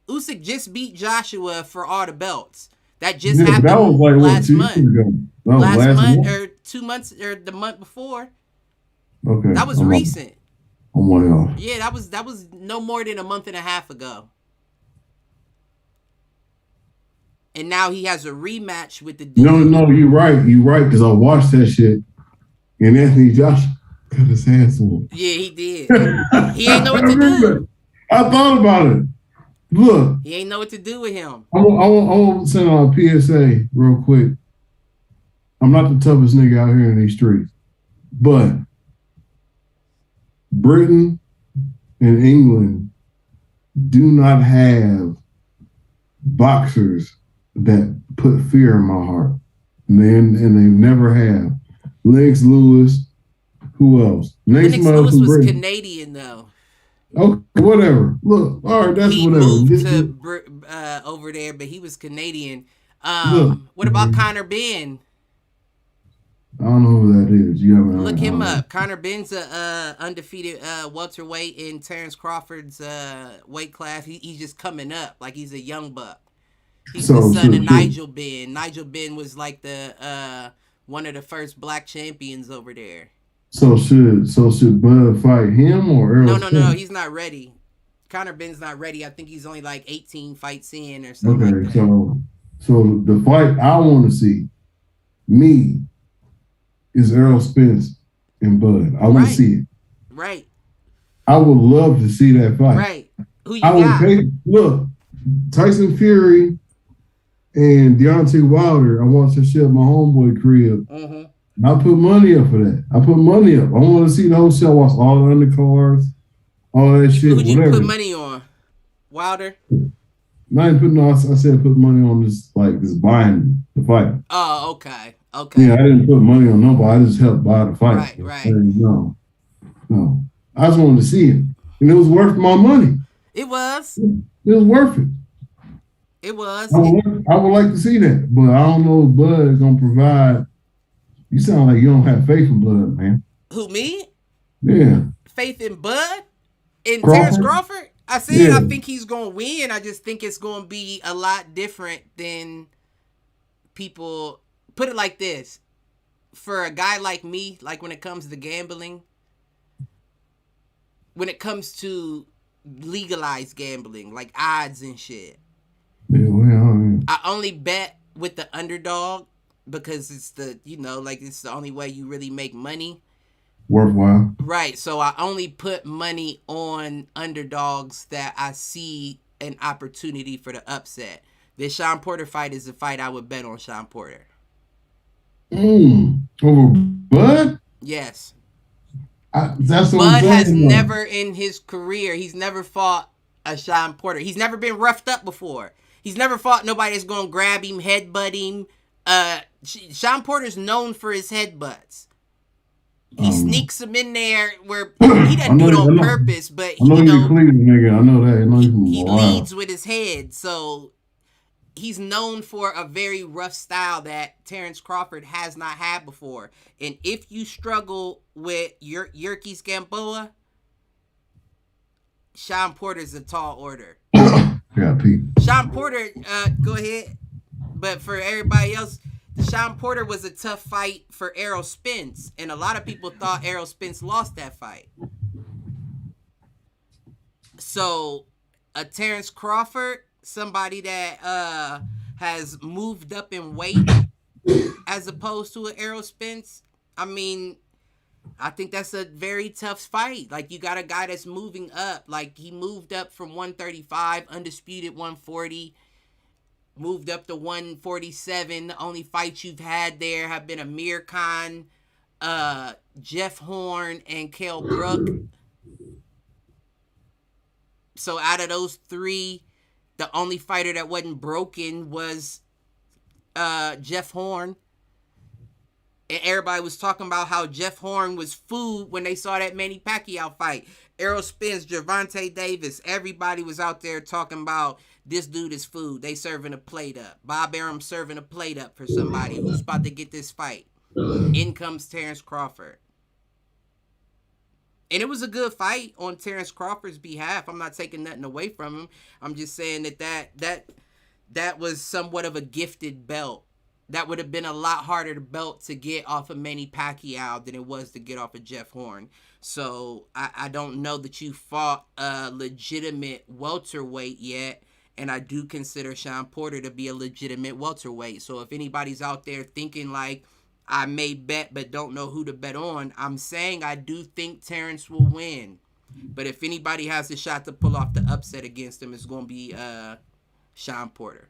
Usyk just beat Joshua for all the belts. That just happened that was like, last month. Last month or 2 months or the month before. Okay. That was recent. I'm way off. Yeah, that was no more than a month and a half ago. And now he has a rematch with the dude. No, you're right. You're right, because I watched that shit. And Anthony Joshua got his hands full. Yeah, he did. He ain't know what to do. I thought about it. Look. He ain't know what to do with him. I want to send out a PSA real quick. I'm not the toughest nigga out here in these streets. But Britain and England do not have boxers that put fear in my heart. And they never have. Lennox Lewis. Who else? Lennox Lewis was Britain. Canadian, though. Okay, whatever. Look, all right, that's he whatever. He moved to over there, but he was Canadian. What about Conor Benn? I don't know who that is. You haven't look him up. Conor Benn's a undefeated welterweight in Terrence Crawford's weight class. He's just coming up, like he's a young buck. He's the son of Nigel Benn. Nigel Benn was like the one of the first black champions over there. So should Bud fight him or Errol? No, he's not ready. Conor Benn's not ready. I think he's only like 18 fights in or something. Okay, like that. So the fight I want to see, is Errol Spence and Bud. I want to see it. Right. I would love to see that fight. Right. Who you got? Look, Tyson Fury and Deontay Wilder. I watched that shit at my homeboy crib. Mm-hmm. I put money up for that. I want to see the whole show. I watch all the undercards, all that shit. Who'd you put money on? Wilder? I didn't put no. I said put money on this buying the fight. Oh, okay. Yeah, I didn't put money on nobody. I just helped buy the fight. Right. No. I just wanted to see it, and it was worth my money. It was. It was worth it. It was. I would like to see that, but I don't know if Bud is gonna provide. You sound like you don't have faith in Bud, man. Who, me? Yeah. Faith in Bud? In Terrence Crawford? I said I think he's going to win. I just think it's going to be a lot different than people. Put it like this. For a guy like me, like when it comes to gambling, when it comes to legalized gambling, like odds and shit, I only bet with the underdog. Because it's it's the only way you really make money. Worthwhile. Right. So I only put money on underdogs that I see an opportunity for the upset. This Sean Porter fight is a fight I would bet on Sean Porter. Over Bud? Yes. That's what Bud has never in his career, he's never fought a Sean Porter. He's never been roughed up before. He's never fought nobody that's going to grab him, headbutt him. Sean Porter's known for his headbutts. He sneaks them in there where he doesn't do it on purpose, but he's a Cleveland nigga. I know that. He leads with his head, so he's known for a very rough style that Terrence Crawford has not had before. And if you struggle with Yerkes Gamboa, Sean Porter's a tall order. Yeah, Pete. Sean Porter, go ahead. But for everybody else, Sean Porter was a tough fight for Errol Spence. And a lot of people thought Errol Spence lost that fight. So, a Terrence Crawford, somebody that has moved up in weight as opposed to an Errol Spence, I mean, I think that's a very tough fight. Like, you got a guy that's moving up. Like, he moved up from 135, undisputed 140. Moved up to 147. The only fights you've had there have been Amir Khan, Jeff Horn, and Kell Brook. So out of those three, the only fighter that wasn't broken was Jeff Horn. And everybody was talking about how Jeff Horn was food when they saw that Manny Pacquiao fight. Errol Spence, Gervonta Davis, everybody was out there talking about this dude is food. They serving a plate up. Bob Arum serving a plate up for somebody who's about to get this fight. In comes Terrence Crawford. And it was a good fight on Terrence Crawford's behalf. I'm not taking nothing away from him. I'm just saying that was somewhat of a gifted belt that would have been a lot harder belt to get off of Manny Pacquiao than it was to get off of Jeff Horn. So I don't know that you fought a legitimate welterweight yet, and I do consider Sean Porter to be a legitimate welterweight. So if anybody's out there thinking like, I may bet but don't know who to bet on, I'm saying I do think Terrence will win. But if anybody has a shot to pull off the upset against him, it's going to be Sean Porter.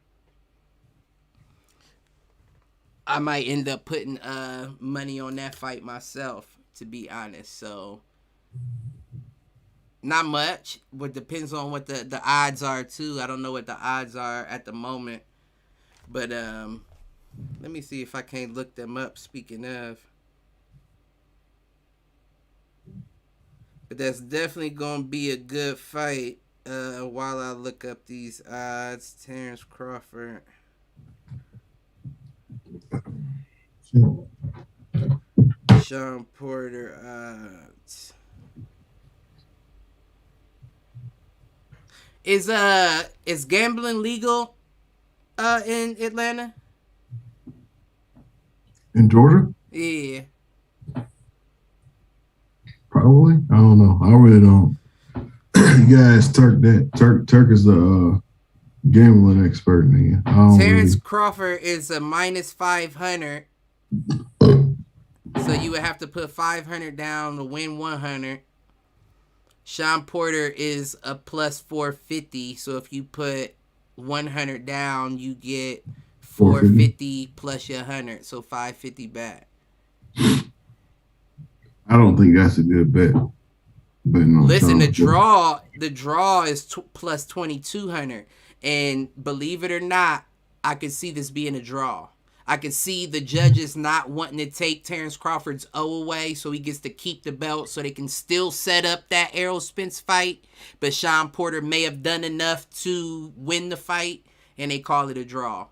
I might end up putting money on that fight myself, to be honest. So, not much. But depends on what the odds are, too. I don't know what the odds are at the moment. But let me see if I can't look them up, speaking of. But that's definitely going to be a good fight while I look up these odds. Terrence Crawford. Sean Porter odds. Is gambling legal in Atlanta? In Georgia? Yeah. Probably. I don't know. I really don't. You guys, Turk is the gambling expert, nigga. Terrence Crawford is a minus 500. So you would have to put 500 down to win 100. Sean Porter is a plus 450. So if you put 100 down, you get 450 plus your 100. So 550 back. I don't think that's a good bet. But no, listen, the draw is plus 2,200. And believe it or not, I could see this being a draw. I could see the judges not wanting to take Terrence Crawford's O away so he gets to keep the belt so they can still set up that Errol Spence fight. But Sean Porter may have done enough to win the fight, and they call it a draw.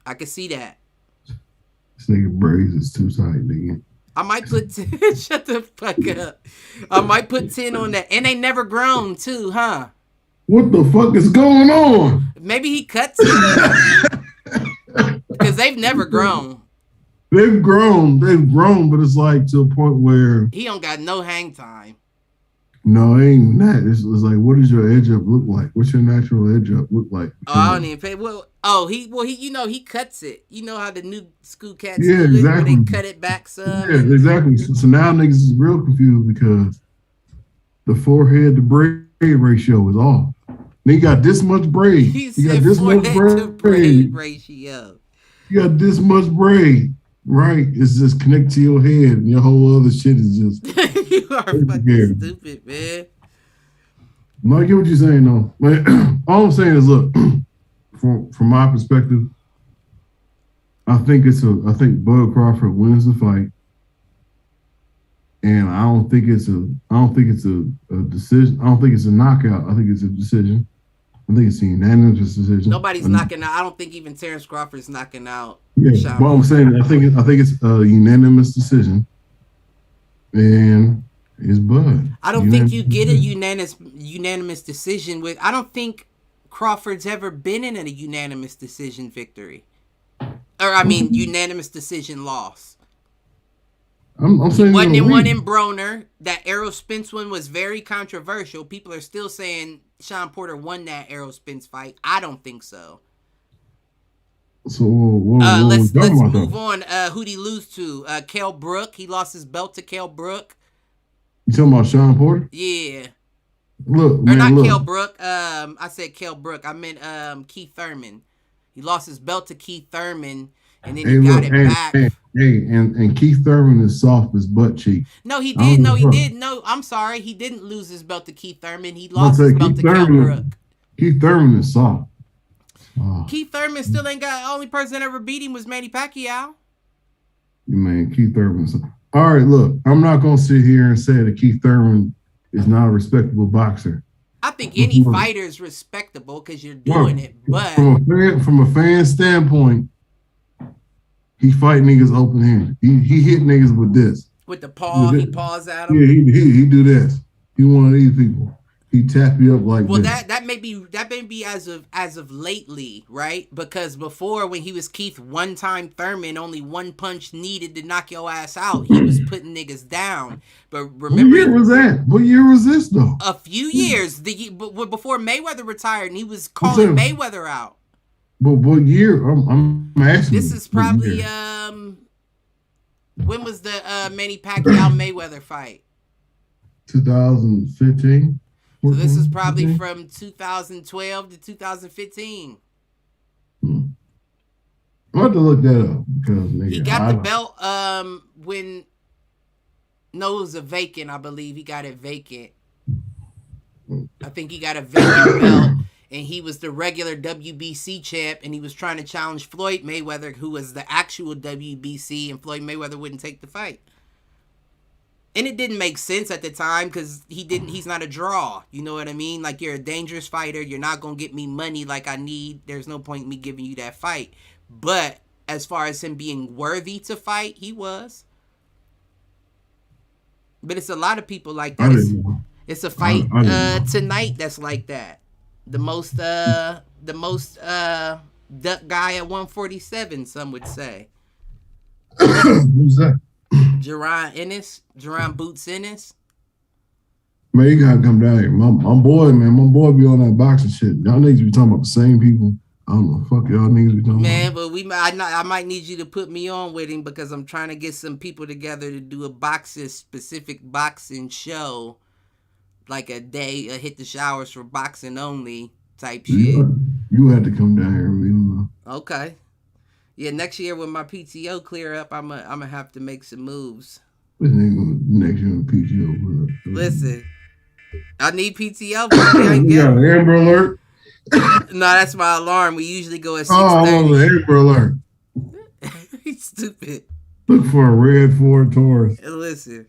I could see that. This nigga braids is too tight, nigga. I might put 10. Shut the fuck up. I might put 10 on that. And they never grown, too, huh? What the fuck is going on? Maybe he cuts it. Because they've never grown. They've grown, but it's like to a point where he don't got no hang time. No, it ain't that. It's like, what does your edge up look like? What's your natural edge up look like? Oh, I don't even pay. He cuts it. You know how the new school cats do it, exactly. They cut it back some. Yeah, exactly. So now niggas is real confused because the forehead to braid ratio is off. He got this much braid. He got this much braid ratio. You got this much braid, right? It's just connected to your head, and your whole other shit is just. You are fucking stupid, man. No, I get what you're saying, though. But all I'm saying is, look, from my perspective, I think Bud Crawford wins the fight, and I don't think it's a decision. I don't think it's a knockout. I think it's a decision. I think it's a unanimous decision. Nobody's knocking out. I don't think even Terrence Crawford's knocking out. Yeah, well, I'm saying I think it's a unanimous decision, and it's Bud. I don't think you get a unanimous decision with. I don't think Crawford's ever been in a unanimous decision victory, unanimous decision loss. I'm saying wasn't in one in Broner. That Errol Spence one was very controversial. People are still saying Sean Porter won that Errol Spence fight. I don't think so. So let's move on. Who'd he lose to? Kell Brook. He lost his belt to Kell Brook. You talking about Sean Porter? Yeah. Look, Kell Brook. I said Kell Brook. I meant Keith Thurman. He lost his belt to Keith Thurman, and then he got it back. And Keith Thurman is soft as butt cheek. No, he did. No, he did. No, I'm sorry. He didn't lose his belt to Keith Thurman. He lost his belt to Kell Brook. Keith Thurman is soft. Oh. Keith Thurman still ain't got. Only person that ever beat him was Manny Pacquiao. Man, Keith Thurman's. All right, look, I'm not gonna sit here and say that Keith Thurman is not a respectable boxer. I think any fighter is respectable because you're doing it, but from a fan standpoint, he fight niggas open handed. He hit niggas with this. With the paw, he paws at him. Yeah, he do this. He one of these people. he tap you up like well, this. that may be as of lately, right? Because before, when he was Keith one-time Thurman, only one punch needed to knock your ass out. He was putting niggas down. But remember, what year was that? What year was this though? A few years, before Mayweather retired, and he was calling Mayweather out. But what year? I'm asking. This is probably when was the Manny Pacquiao Mayweather fight? 2015. So this is probably from 2012 to 2015. I'm about to look that up because nigga, he got the belt when it was a vacant, I believe. He got it vacant. I think he got a vacant belt, and he was the regular WBC champ, and he was trying to challenge Floyd Mayweather, who was the actual WBC, and Floyd Mayweather wouldn't take the fight. And it didn't make sense at the time because he's not a draw. You know what I mean? Like, you're a dangerous fighter. You're not going to get me money like I need. There's no point in me giving you that fight. But as far as him being worthy to fight, he was. But it's a lot of people like that. It's a fight tonight that's like that. The most duck guy at 147, some would say. Who's that? Jerron Boots Ennis. Man, you gotta come down here. My boy be on that boxing shit. Y'all niggas be talking about the same people. I don't know, fuck y'all niggas be talking about. But I might need you to put me on with him because I'm trying to get some people together to do a specific boxing show, like a hit the showers for boxing only type shit. You had to come down here. We don't know. Okay. Yeah, next year when my PTO clear up, I'm gonna have to make some moves. Next year PTO. Listen, I need PTO. But you got an Amber Alert? No, that's my alarm. We usually go at 6:30. Oh, I'm on the Amber Alert. He's stupid. Look for a red Ford Taurus. Listen.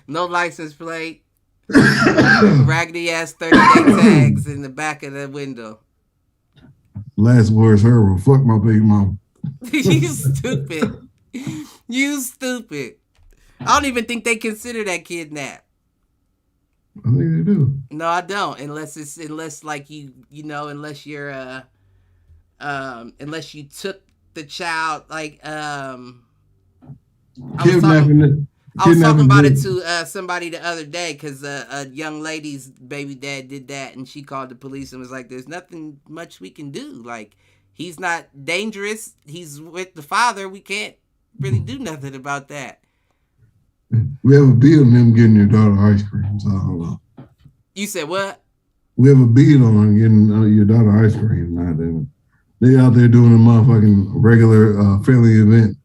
No license plate. Raggedy ass 30-day tags in the back of the window. Last words heard were "fuck my baby mama." You stupid. You stupid. I don't even think they consider that kidnap. I think they do. No, I don't. Unless you took the child, like I was talking about it to somebody the other day because a young lady's baby dad did that, and she called the police and was like, "There's nothing much we can do. Like, he's not dangerous. He's with the father. We can't really do nothing about that." We have a beat on them getting your daughter ice cream. So hold on. You said what? We have a beat on getting your daughter ice cream. They out there doing a motherfucking regular family event.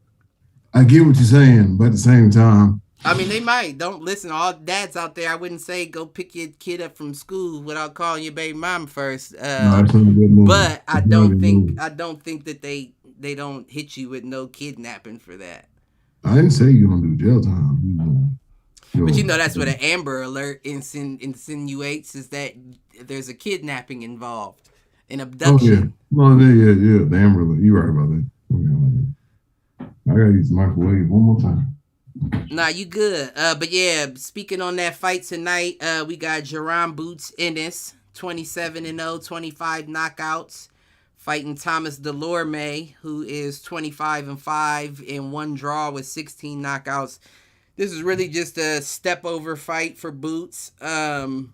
I get what you're saying, but at the same time, I mean, they might. Don't listen. All dads out there, I wouldn't say go pick your kid up from school without calling your baby mom first. But I don't think that they don't hit you with no kidnapping for that. I didn't say you don't do jail time. But that's what an Amber Alert insinuates is that there's a kidnapping involved, an abduction. Oh yeah. The Amber Alert. You're right about that. I gotta use the microwave one more time. Nah, you good. But yeah, speaking on that fight tonight, we got Jerron Boots Ennis, 27-0, 25 knockouts, fighting Thomas Delorme, who is 25-5 in one draw with 16 knockouts. This is really just a step over fight for Boots. And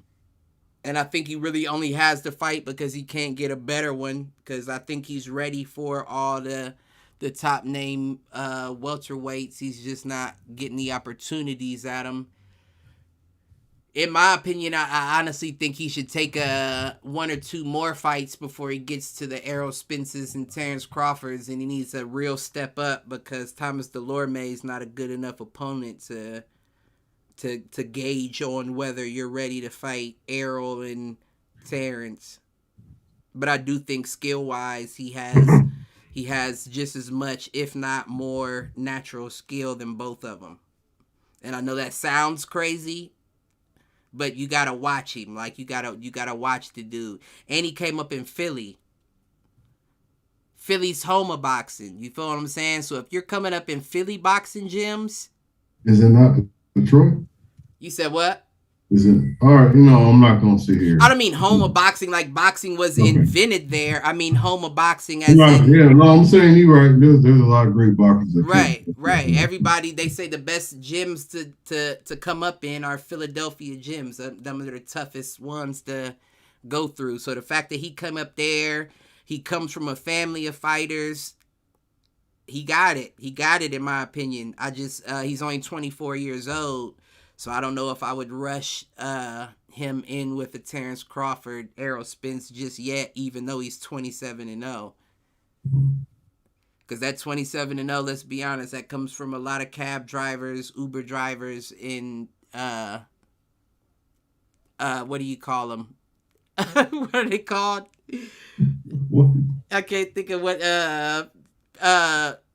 I think he really only has the fight because he can't get a better one, because I think he's ready for all the top name welterweights. He's just not getting the opportunities at him. In my opinion, I honestly think he should take one or two more fights before he gets to the Errol Spences and Terrence Crawfords, and he needs a real step up because Thomas Delorme is not a good enough opponent to gauge on whether you're ready to fight Errol and Terrence. But I do think skill-wise he has just as much, if not more, natural skill than both of them. And I know that sounds crazy, but you gotta watch him. Like, you gotta watch the dude. And he came up in Philly. Philly's home of boxing. You feel what I'm saying? So if you're coming up in Philly boxing gyms, is it not Detroit? You said what? Is it all right? I'm not gonna sit here. I don't mean home of boxing like boxing was invented there. I mean home of boxing as I'm saying you're right. There's a lot of great boxers. Right. Everybody, they say the best gyms to come up in are Philadelphia gyms. Them are the toughest ones to go through. So the fact that he come up there, he comes from a family of fighters. He got it. He got it, in my opinion. He's only 24 years old. So I don't know if I would rush him in with a Terrence Crawford arrow spins just yet, even though he's 27-0. Because that 27-0, let's be honest, that comes from a lot of cab drivers, Uber drivers, in what do you call them? What are they called? What? I can't think of what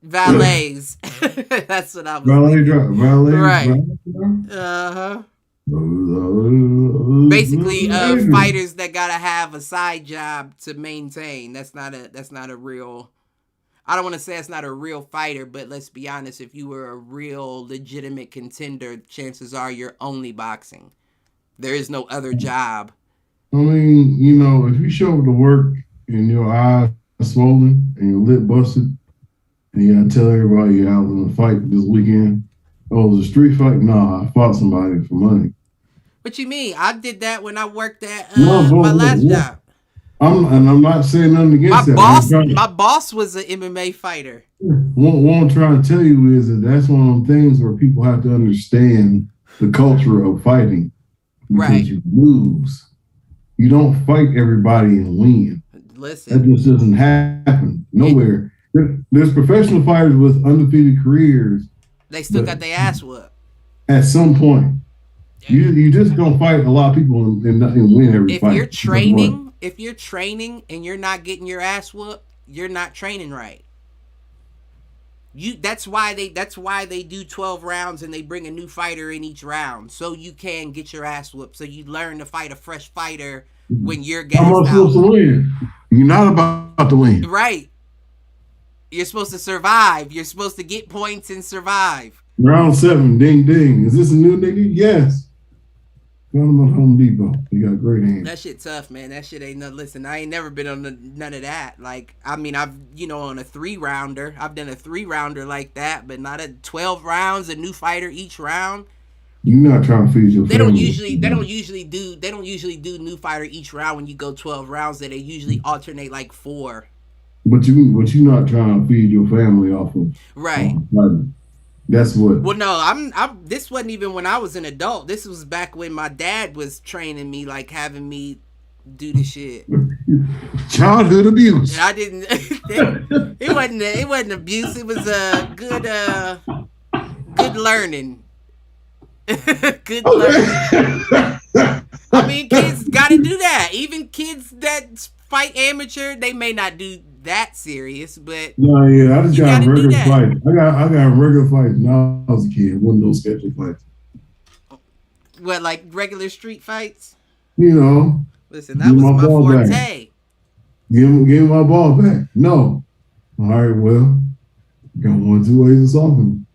valets. That's what I was thinking. Valet, right. Basically, fighters that gotta have a side job to maintain. That's not a real. I don't want to say it's not a real fighter, but let's be honest. If you were a real legitimate contender, chances are you're only boxing. There is no other job. I mean, if you show up to work and your eyes swollen and your lip busted, and you gotta tell everybody you're out in a fight this weekend. Oh, it was a street fight? Nah, I fought somebody for money. What you mean? I did that when I worked at my last job. I'm not saying nothing against that. My boss was an MMA fighter. What I'm trying to tell you is that's one of them things where people have to understand the culture of fighting. Because right. You lose. You don't fight everybody and win. Listen. That just doesn't happen nowhere. There's professional fighters with undefeated careers. They still got their ass whooped. At some point. You just don't fight a lot of people and win every fight. If you're training and you're not getting your ass whooped, you're not training right. That's why they do 12 rounds and they bring a new fighter in each round, so you can get your ass whooped. So you learn to fight a fresh fighter when you're gassed out. I'm supposed to win. You're not about to win. Right. You're supposed to survive. You're supposed to get points and survive. Round 7, ding ding. Is this a new nigga? Yes. Found him at Home Depot. He got great hands. That shit tough, man. That shit ain't nothing. Listen, I ain't never been on none of that. Like, I mean, I've on a 3-rounder. I've done a 3-rounder like that, but not a 12 rounds. A new fighter each round. You're not trying to feed your family. They don't usually do new fighter each round when you go 12 rounds. That they usually alternate like 4. But you're not trying to feed your family off of right. That's what. Well, no, I'm. This wasn't even when I was an adult. This was back when my dad was training me, like having me do the shit. Childhood abuse. And I didn't. It wasn't abuse. It was a good learning. Good learning. I mean, kids got to do that. Even kids that fight amateur, they may not do that serious, but no, yeah, I just got regular fights. I got regular fights when I was a kid. Wasn't no scheduled fights. What, like regular street fights? Listen, that was my forte. Give him my ball back. No. All right, well, got 1-2 ways of solving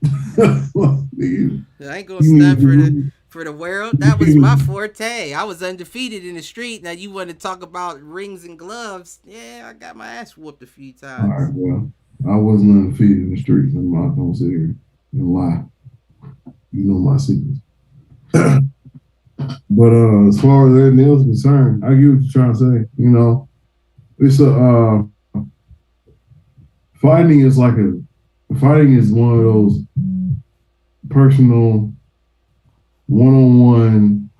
it. I ain't gonna stunt for the world. That was my forte. I was undefeated in the street. Now you want to talk about rings and gloves? Yeah, I got my ass whooped a few times. All right, well, I wasn't undefeated in the streets. I'm not gonna sit here and lie. You know my secrets. But as far as everything else is concerned, I get what you're trying to say. It's a fighting is one of those personal, one-on-one,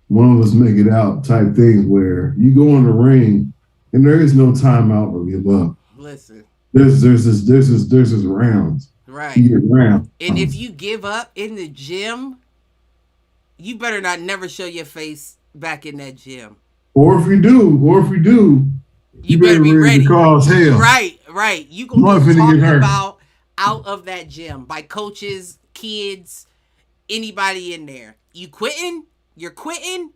one of us make it out type things where you go in the ring and there is no timeout or give up. Listen, there's this rounds. Right. Rounds. And if you give up in the gym, you better not never show your face back in that gym. Or if we do, you better be ready to cause hell. Right. You gonna get talked about out of that gym by coaches, kids, anybody in there. You quitting? You're quitting?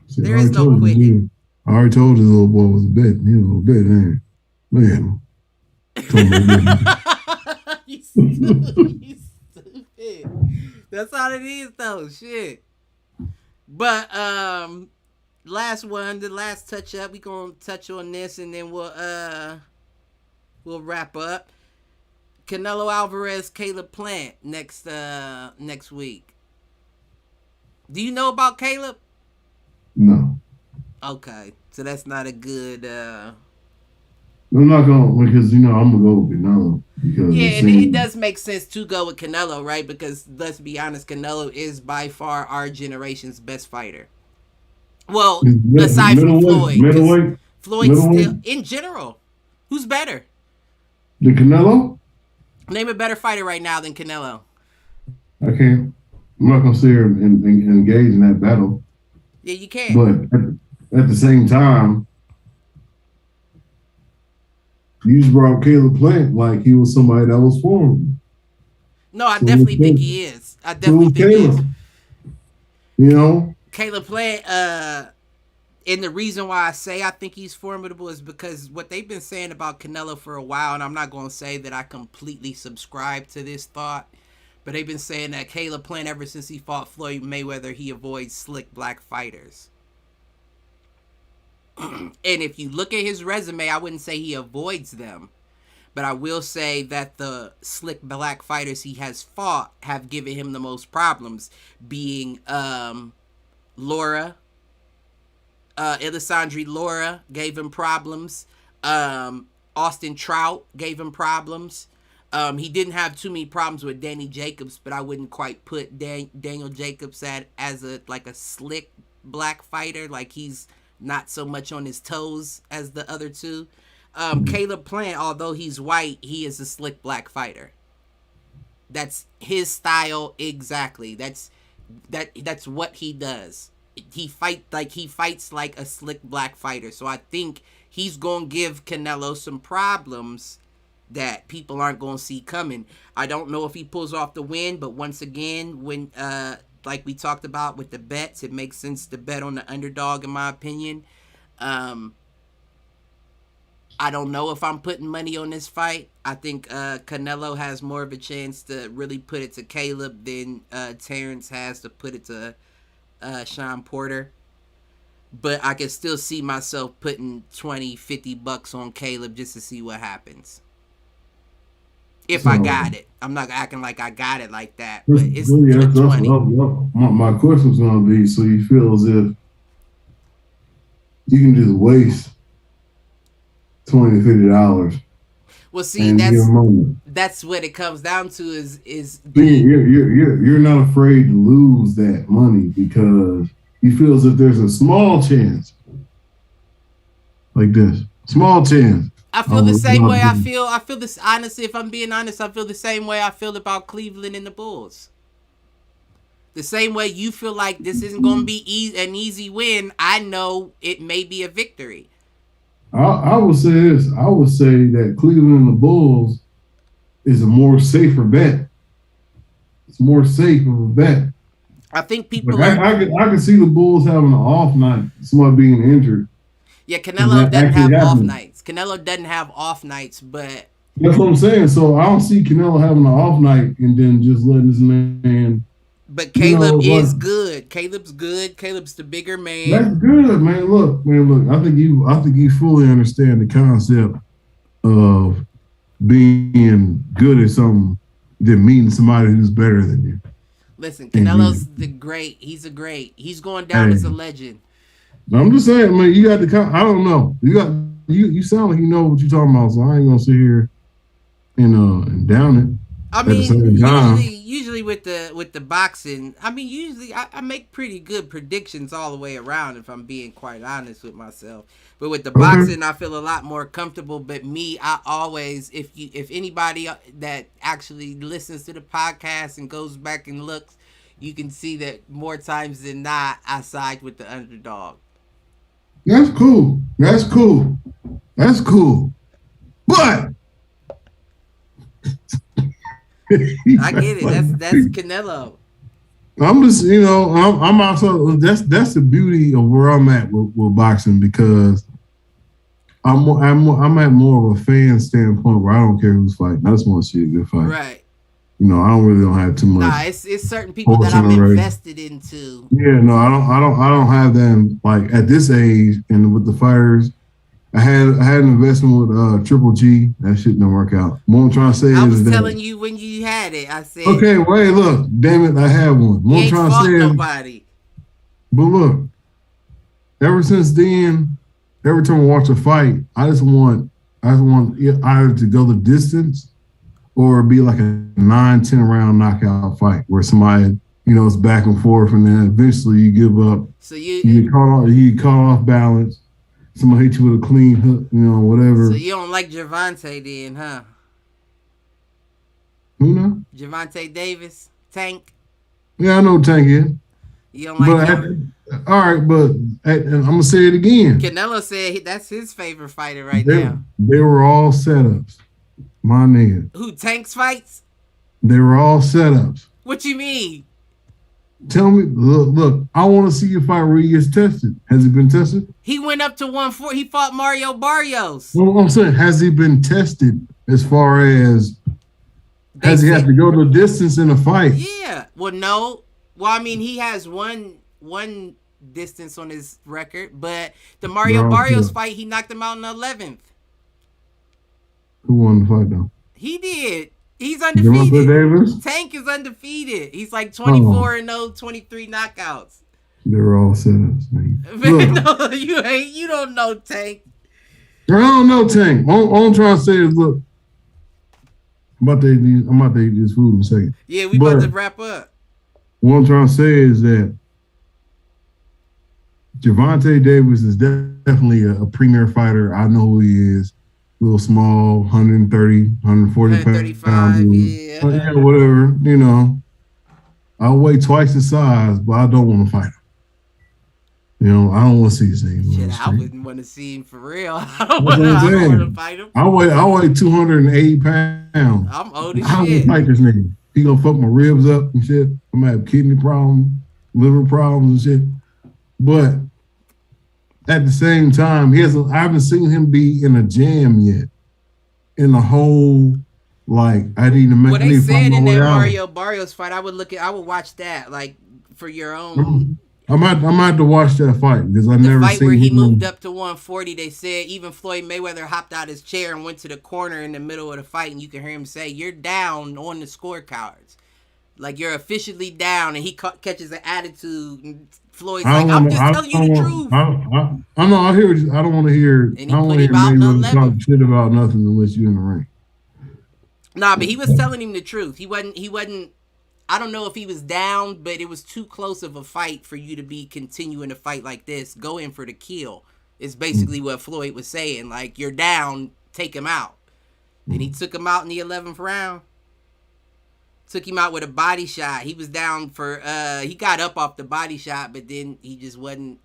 See, there is no quitting. I already told this little boy was a bet. He was a bet, man. You stupid. That's all it is, though. Shit. But last one, the last touch up. We gonna touch on this, and then we'll wrap up. Canelo Alvarez, Caleb Plant next week. Do you know about Caleb? No. Okay, so that's not a good. I'm not going because I'm gonna go with Canelo because and it does make sense to go with Canelo, right? Because let's be honest, Canelo is by far our generation's best fighter. Well, aside from Floyd, Floyd still in general, who's better? The Canelo? Name a better fighter right now than Canelo. I can't. I'm not gonna sit here and engage in that battle. Yeah, you can. But at the same time, you just brought Caleb Plant like he was somebody that was formidable. No, I definitely think he is. I definitely think he is. Caleb Plant, and the reason why I say I think he's formidable is because what they've been saying about Canelo for a while, and I'm not going to say that I completely subscribe to this thought, but they've been saying that Caleb Plant, ever since he fought Floyd Mayweather, he avoids slick black fighters. And if you look at his resume, I wouldn't say he avoids them, but I will say that the slick black fighters he has fought have given him the most problems, being Laura, Elisandre Laura gave him problems. Austin Trout gave him problems. He didn't have too many problems with Danny Jacobs, but I wouldn't quite put Daniel Jacobs as a slick black fighter. Like, he's not so much on his toes as the other two. Caleb Plant, although he's white, he is a slick black fighter. That's his style exactly. That's what he does. He fights like a slick black fighter. So I think he's gonna give Canelo some problems that people aren't gonna see coming. I don't know if he pulls off the win, but once again, when like we talked about with the bets, it makes sense to bet on the underdog in my opinion. I don't know if I'm putting money on this fight. I think Canelo has more of a chance to really put it to Caleb than Terrence has to put it to Sean Porter. But I can still see myself putting $20-$50 on Caleb just to see what happens. If I got it. I'm not acting like I got it like that. But it's 20. My question was going to be, so you feel as if you can just waste $20-$50. Well, see, that's what it comes down to is you're not afraid to lose that money because you feel as if there's a small chance like this. Small chance. I feel the same way I feel this, honestly, if I'm being honest, I feel the same way I feel about Cleveland and the Bulls. The same way you feel like this isn't going to be an easy win, I know it may be a victory. I would say this. I would say that Cleveland and the Bulls is a more safer bet. It's more safe of a bet. I think people. I can see the Bulls having an off night. Somebody being injured. Yeah, Canelo doesn't have off nights. Canelo doesn't have off nights, but that's what I'm saying. So I don't see Canelo having an off night and then just letting this man. But Caleb is good. Caleb's good. Caleb's the bigger man. That's good, man. Look. I think you fully understand the concept of being good at something than meeting somebody who's better than you. Listen, Canelo's He's a great. He's going down as a legend. I'm just saying, man. You got the. I don't know. You sound like you know what you're talking about. So I ain't gonna sit here and down it. I mean, usually with the boxing, I mean, usually I make pretty good predictions all the way around, if I'm being quite honest with myself. But with the boxing, I feel a lot more comfortable. But me, I always, if anybody that actually listens to the podcast and goes back and looks, you can see that more times than not, I side with the underdog. That's cool. But I get it. That's Canelo. I'm just, I'm also that's the beauty of where I'm at with boxing because I'm at more of a fan standpoint where I don't care who's fighting. I just want to see a good fight. Right. I don't have too much. Nah, it's certain people that I'm invested into. Yeah, no, I don't have them like at this age and with the fighters. I had an investment with Triple G. That shit didn't work out. What I'm trying to say I was telling you when you had it. I said, okay, wait, look, damn it, I had one. What I'm trying to say nobody. But look, ever since then, every time I watch a fight, I just want either to go the distance or be like a 9-10 round knockout fight where somebody, it's back and forth, and then eventually you give up. So you get caught off balance. Somebody hit you with a clean hook, whatever. So you don't like Gervonta then, huh? Who now? Gervonta Davis, Tank. Yeah, I know who Tank is. You don't like him? All right, but and I'm gonna say it again. Canelo said that's his favorite fighter now. They were all setups, my nigga. Who, Tank's fights? They were all setups. What you mean? Tell me, look, I want to see a fight where he gets tested. Has he been tested? He went up to 140. He fought Mario Barrios. Well, I'm saying, has he been tested as far as has he had to go the distance in a fight? Yeah. Well, no. Well, I mean, he has one distance on his record, but the Mario Barrios fight, he knocked him out in the 11th. Who won the fight, though? He did. He's undefeated. Tank is undefeated. He's like 24-0, 23 knockouts. They're all setups, man. No, you ain't. You don't know Tank. I don't know Tank. All I'm trying to say is, look, I'm about to eat this food in a second. Yeah, we about to wrap up. What I'm trying to say is that Gervonta Davis is definitely a premier fighter. I know who he is. Little small, 130, 140 pounds. Yeah, whatever, I'll weigh twice the size, but I don't want to fight him. I don't want to see his name. Shit, I wouldn't want to see him for real. I don't want to fight him. I weigh 280 pounds. I'm old as shit. I don't fight this nigga. He gonna fuck my ribs up and shit. I'm gonna have kidney problems, liver problems and shit. But at the same time, I haven't seen him be in a jam yet. In a whole, I didn't even make. What they said in that Mario Barrios fight, I would watch that for your own. I might have to watch that fight because I've never seen the fight where he moved up to 140. They said even Floyd Mayweather hopped out his chair and went to the corner in the middle of the fight, and you can hear him say, "You're down on the scorecards, you're officially down." And he catches an attitude. And Floyd's I'm just telling you the truth. I know. I hear. I don't want to hear. And he put him out Mayweather talk shit about nothing unless you're in the ring. Nah, but he was telling him the truth. He wasn't. I don't know if he was down, but it was too close of a fight for you to be continuing a fight like this. Go in for the kill. It's basically what Floyd was saying. You're down, take him out. Then he took him out in the 11th round. Took him out with a body shot. He was down for, he got up off the body shot, but then he just wasn't,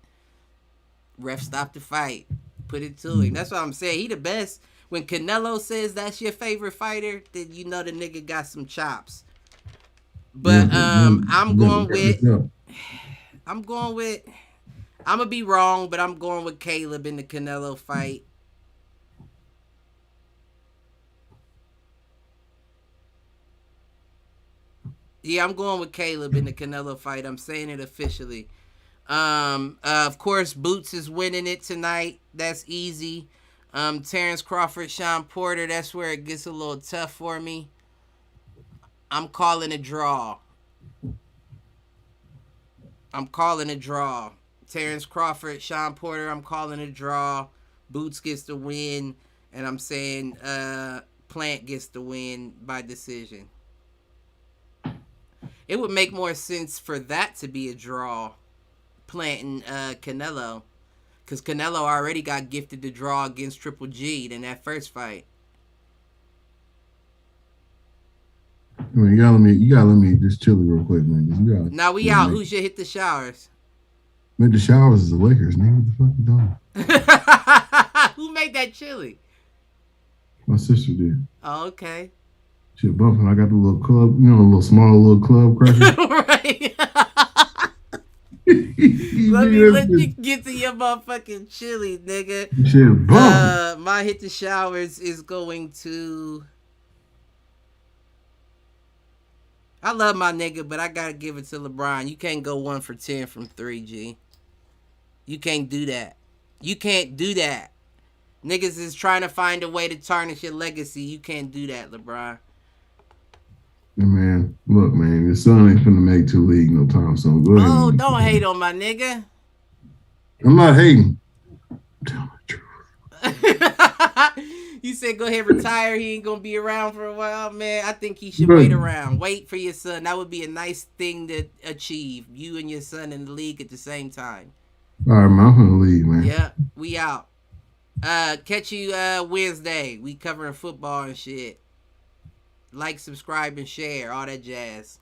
ref stopped the fight. Put it to him. That's what I'm saying. He the best. When Canelo says that's your favorite fitter, then you know the nigga got some chops. But I'm going with, I'm gonna be wrong, but I'm going with Caleb in the Canelo fight. Yeah, I'm going with Caleb in the Canelo fight. I'm saying it officially. Of course, Boots is winning it tonight. That's easy. Terrence Crawford, Sean Porter, that's where it gets a little tough for me. I'm calling a draw. Terrence Crawford, Sean Porter, I'm calling a draw. Boots gets the win. And I'm saying Plant gets the win by decision. It would make more sense for that to be a draw. Plant and Canelo. Because Canelo already got gifted the draw against Triple G in that first fight. You gotta let me just chill real quick, man. Now we out. Who should hit the showers? Made the showers is the Lakers, man. What the fuck you doing? Who made that chili? My sister did. Oh, okay. Shit, bumping. I got the little club, the small club cracker. Right. Let you get to your motherfucking chili, nigga. Shit, bump. My hit the showers is going to. I love my nigga, but I gotta give it to LeBron. You can't go 1 for 10 from 3, G. You can't do that. You can't do that. Niggas is trying to find a way to tarnish your legacy. You can't do that, LeBron. Man, look, man, your son ain't finna make 2 league no time soon. Go ahead. Oh, don't hate on my nigga. I'm not hating. Tell the truth. You said go ahead, retire. He ain't gonna be around for a while, man. I think he should wait around. Wait for your son. That would be a nice thing to achieve. You and your son in the league at the same time. All right, man, I'm gonna leave, man. Yeah, we out. Catch you Wednesday. We covering football and shit. Like, subscribe, and share. All that jazz.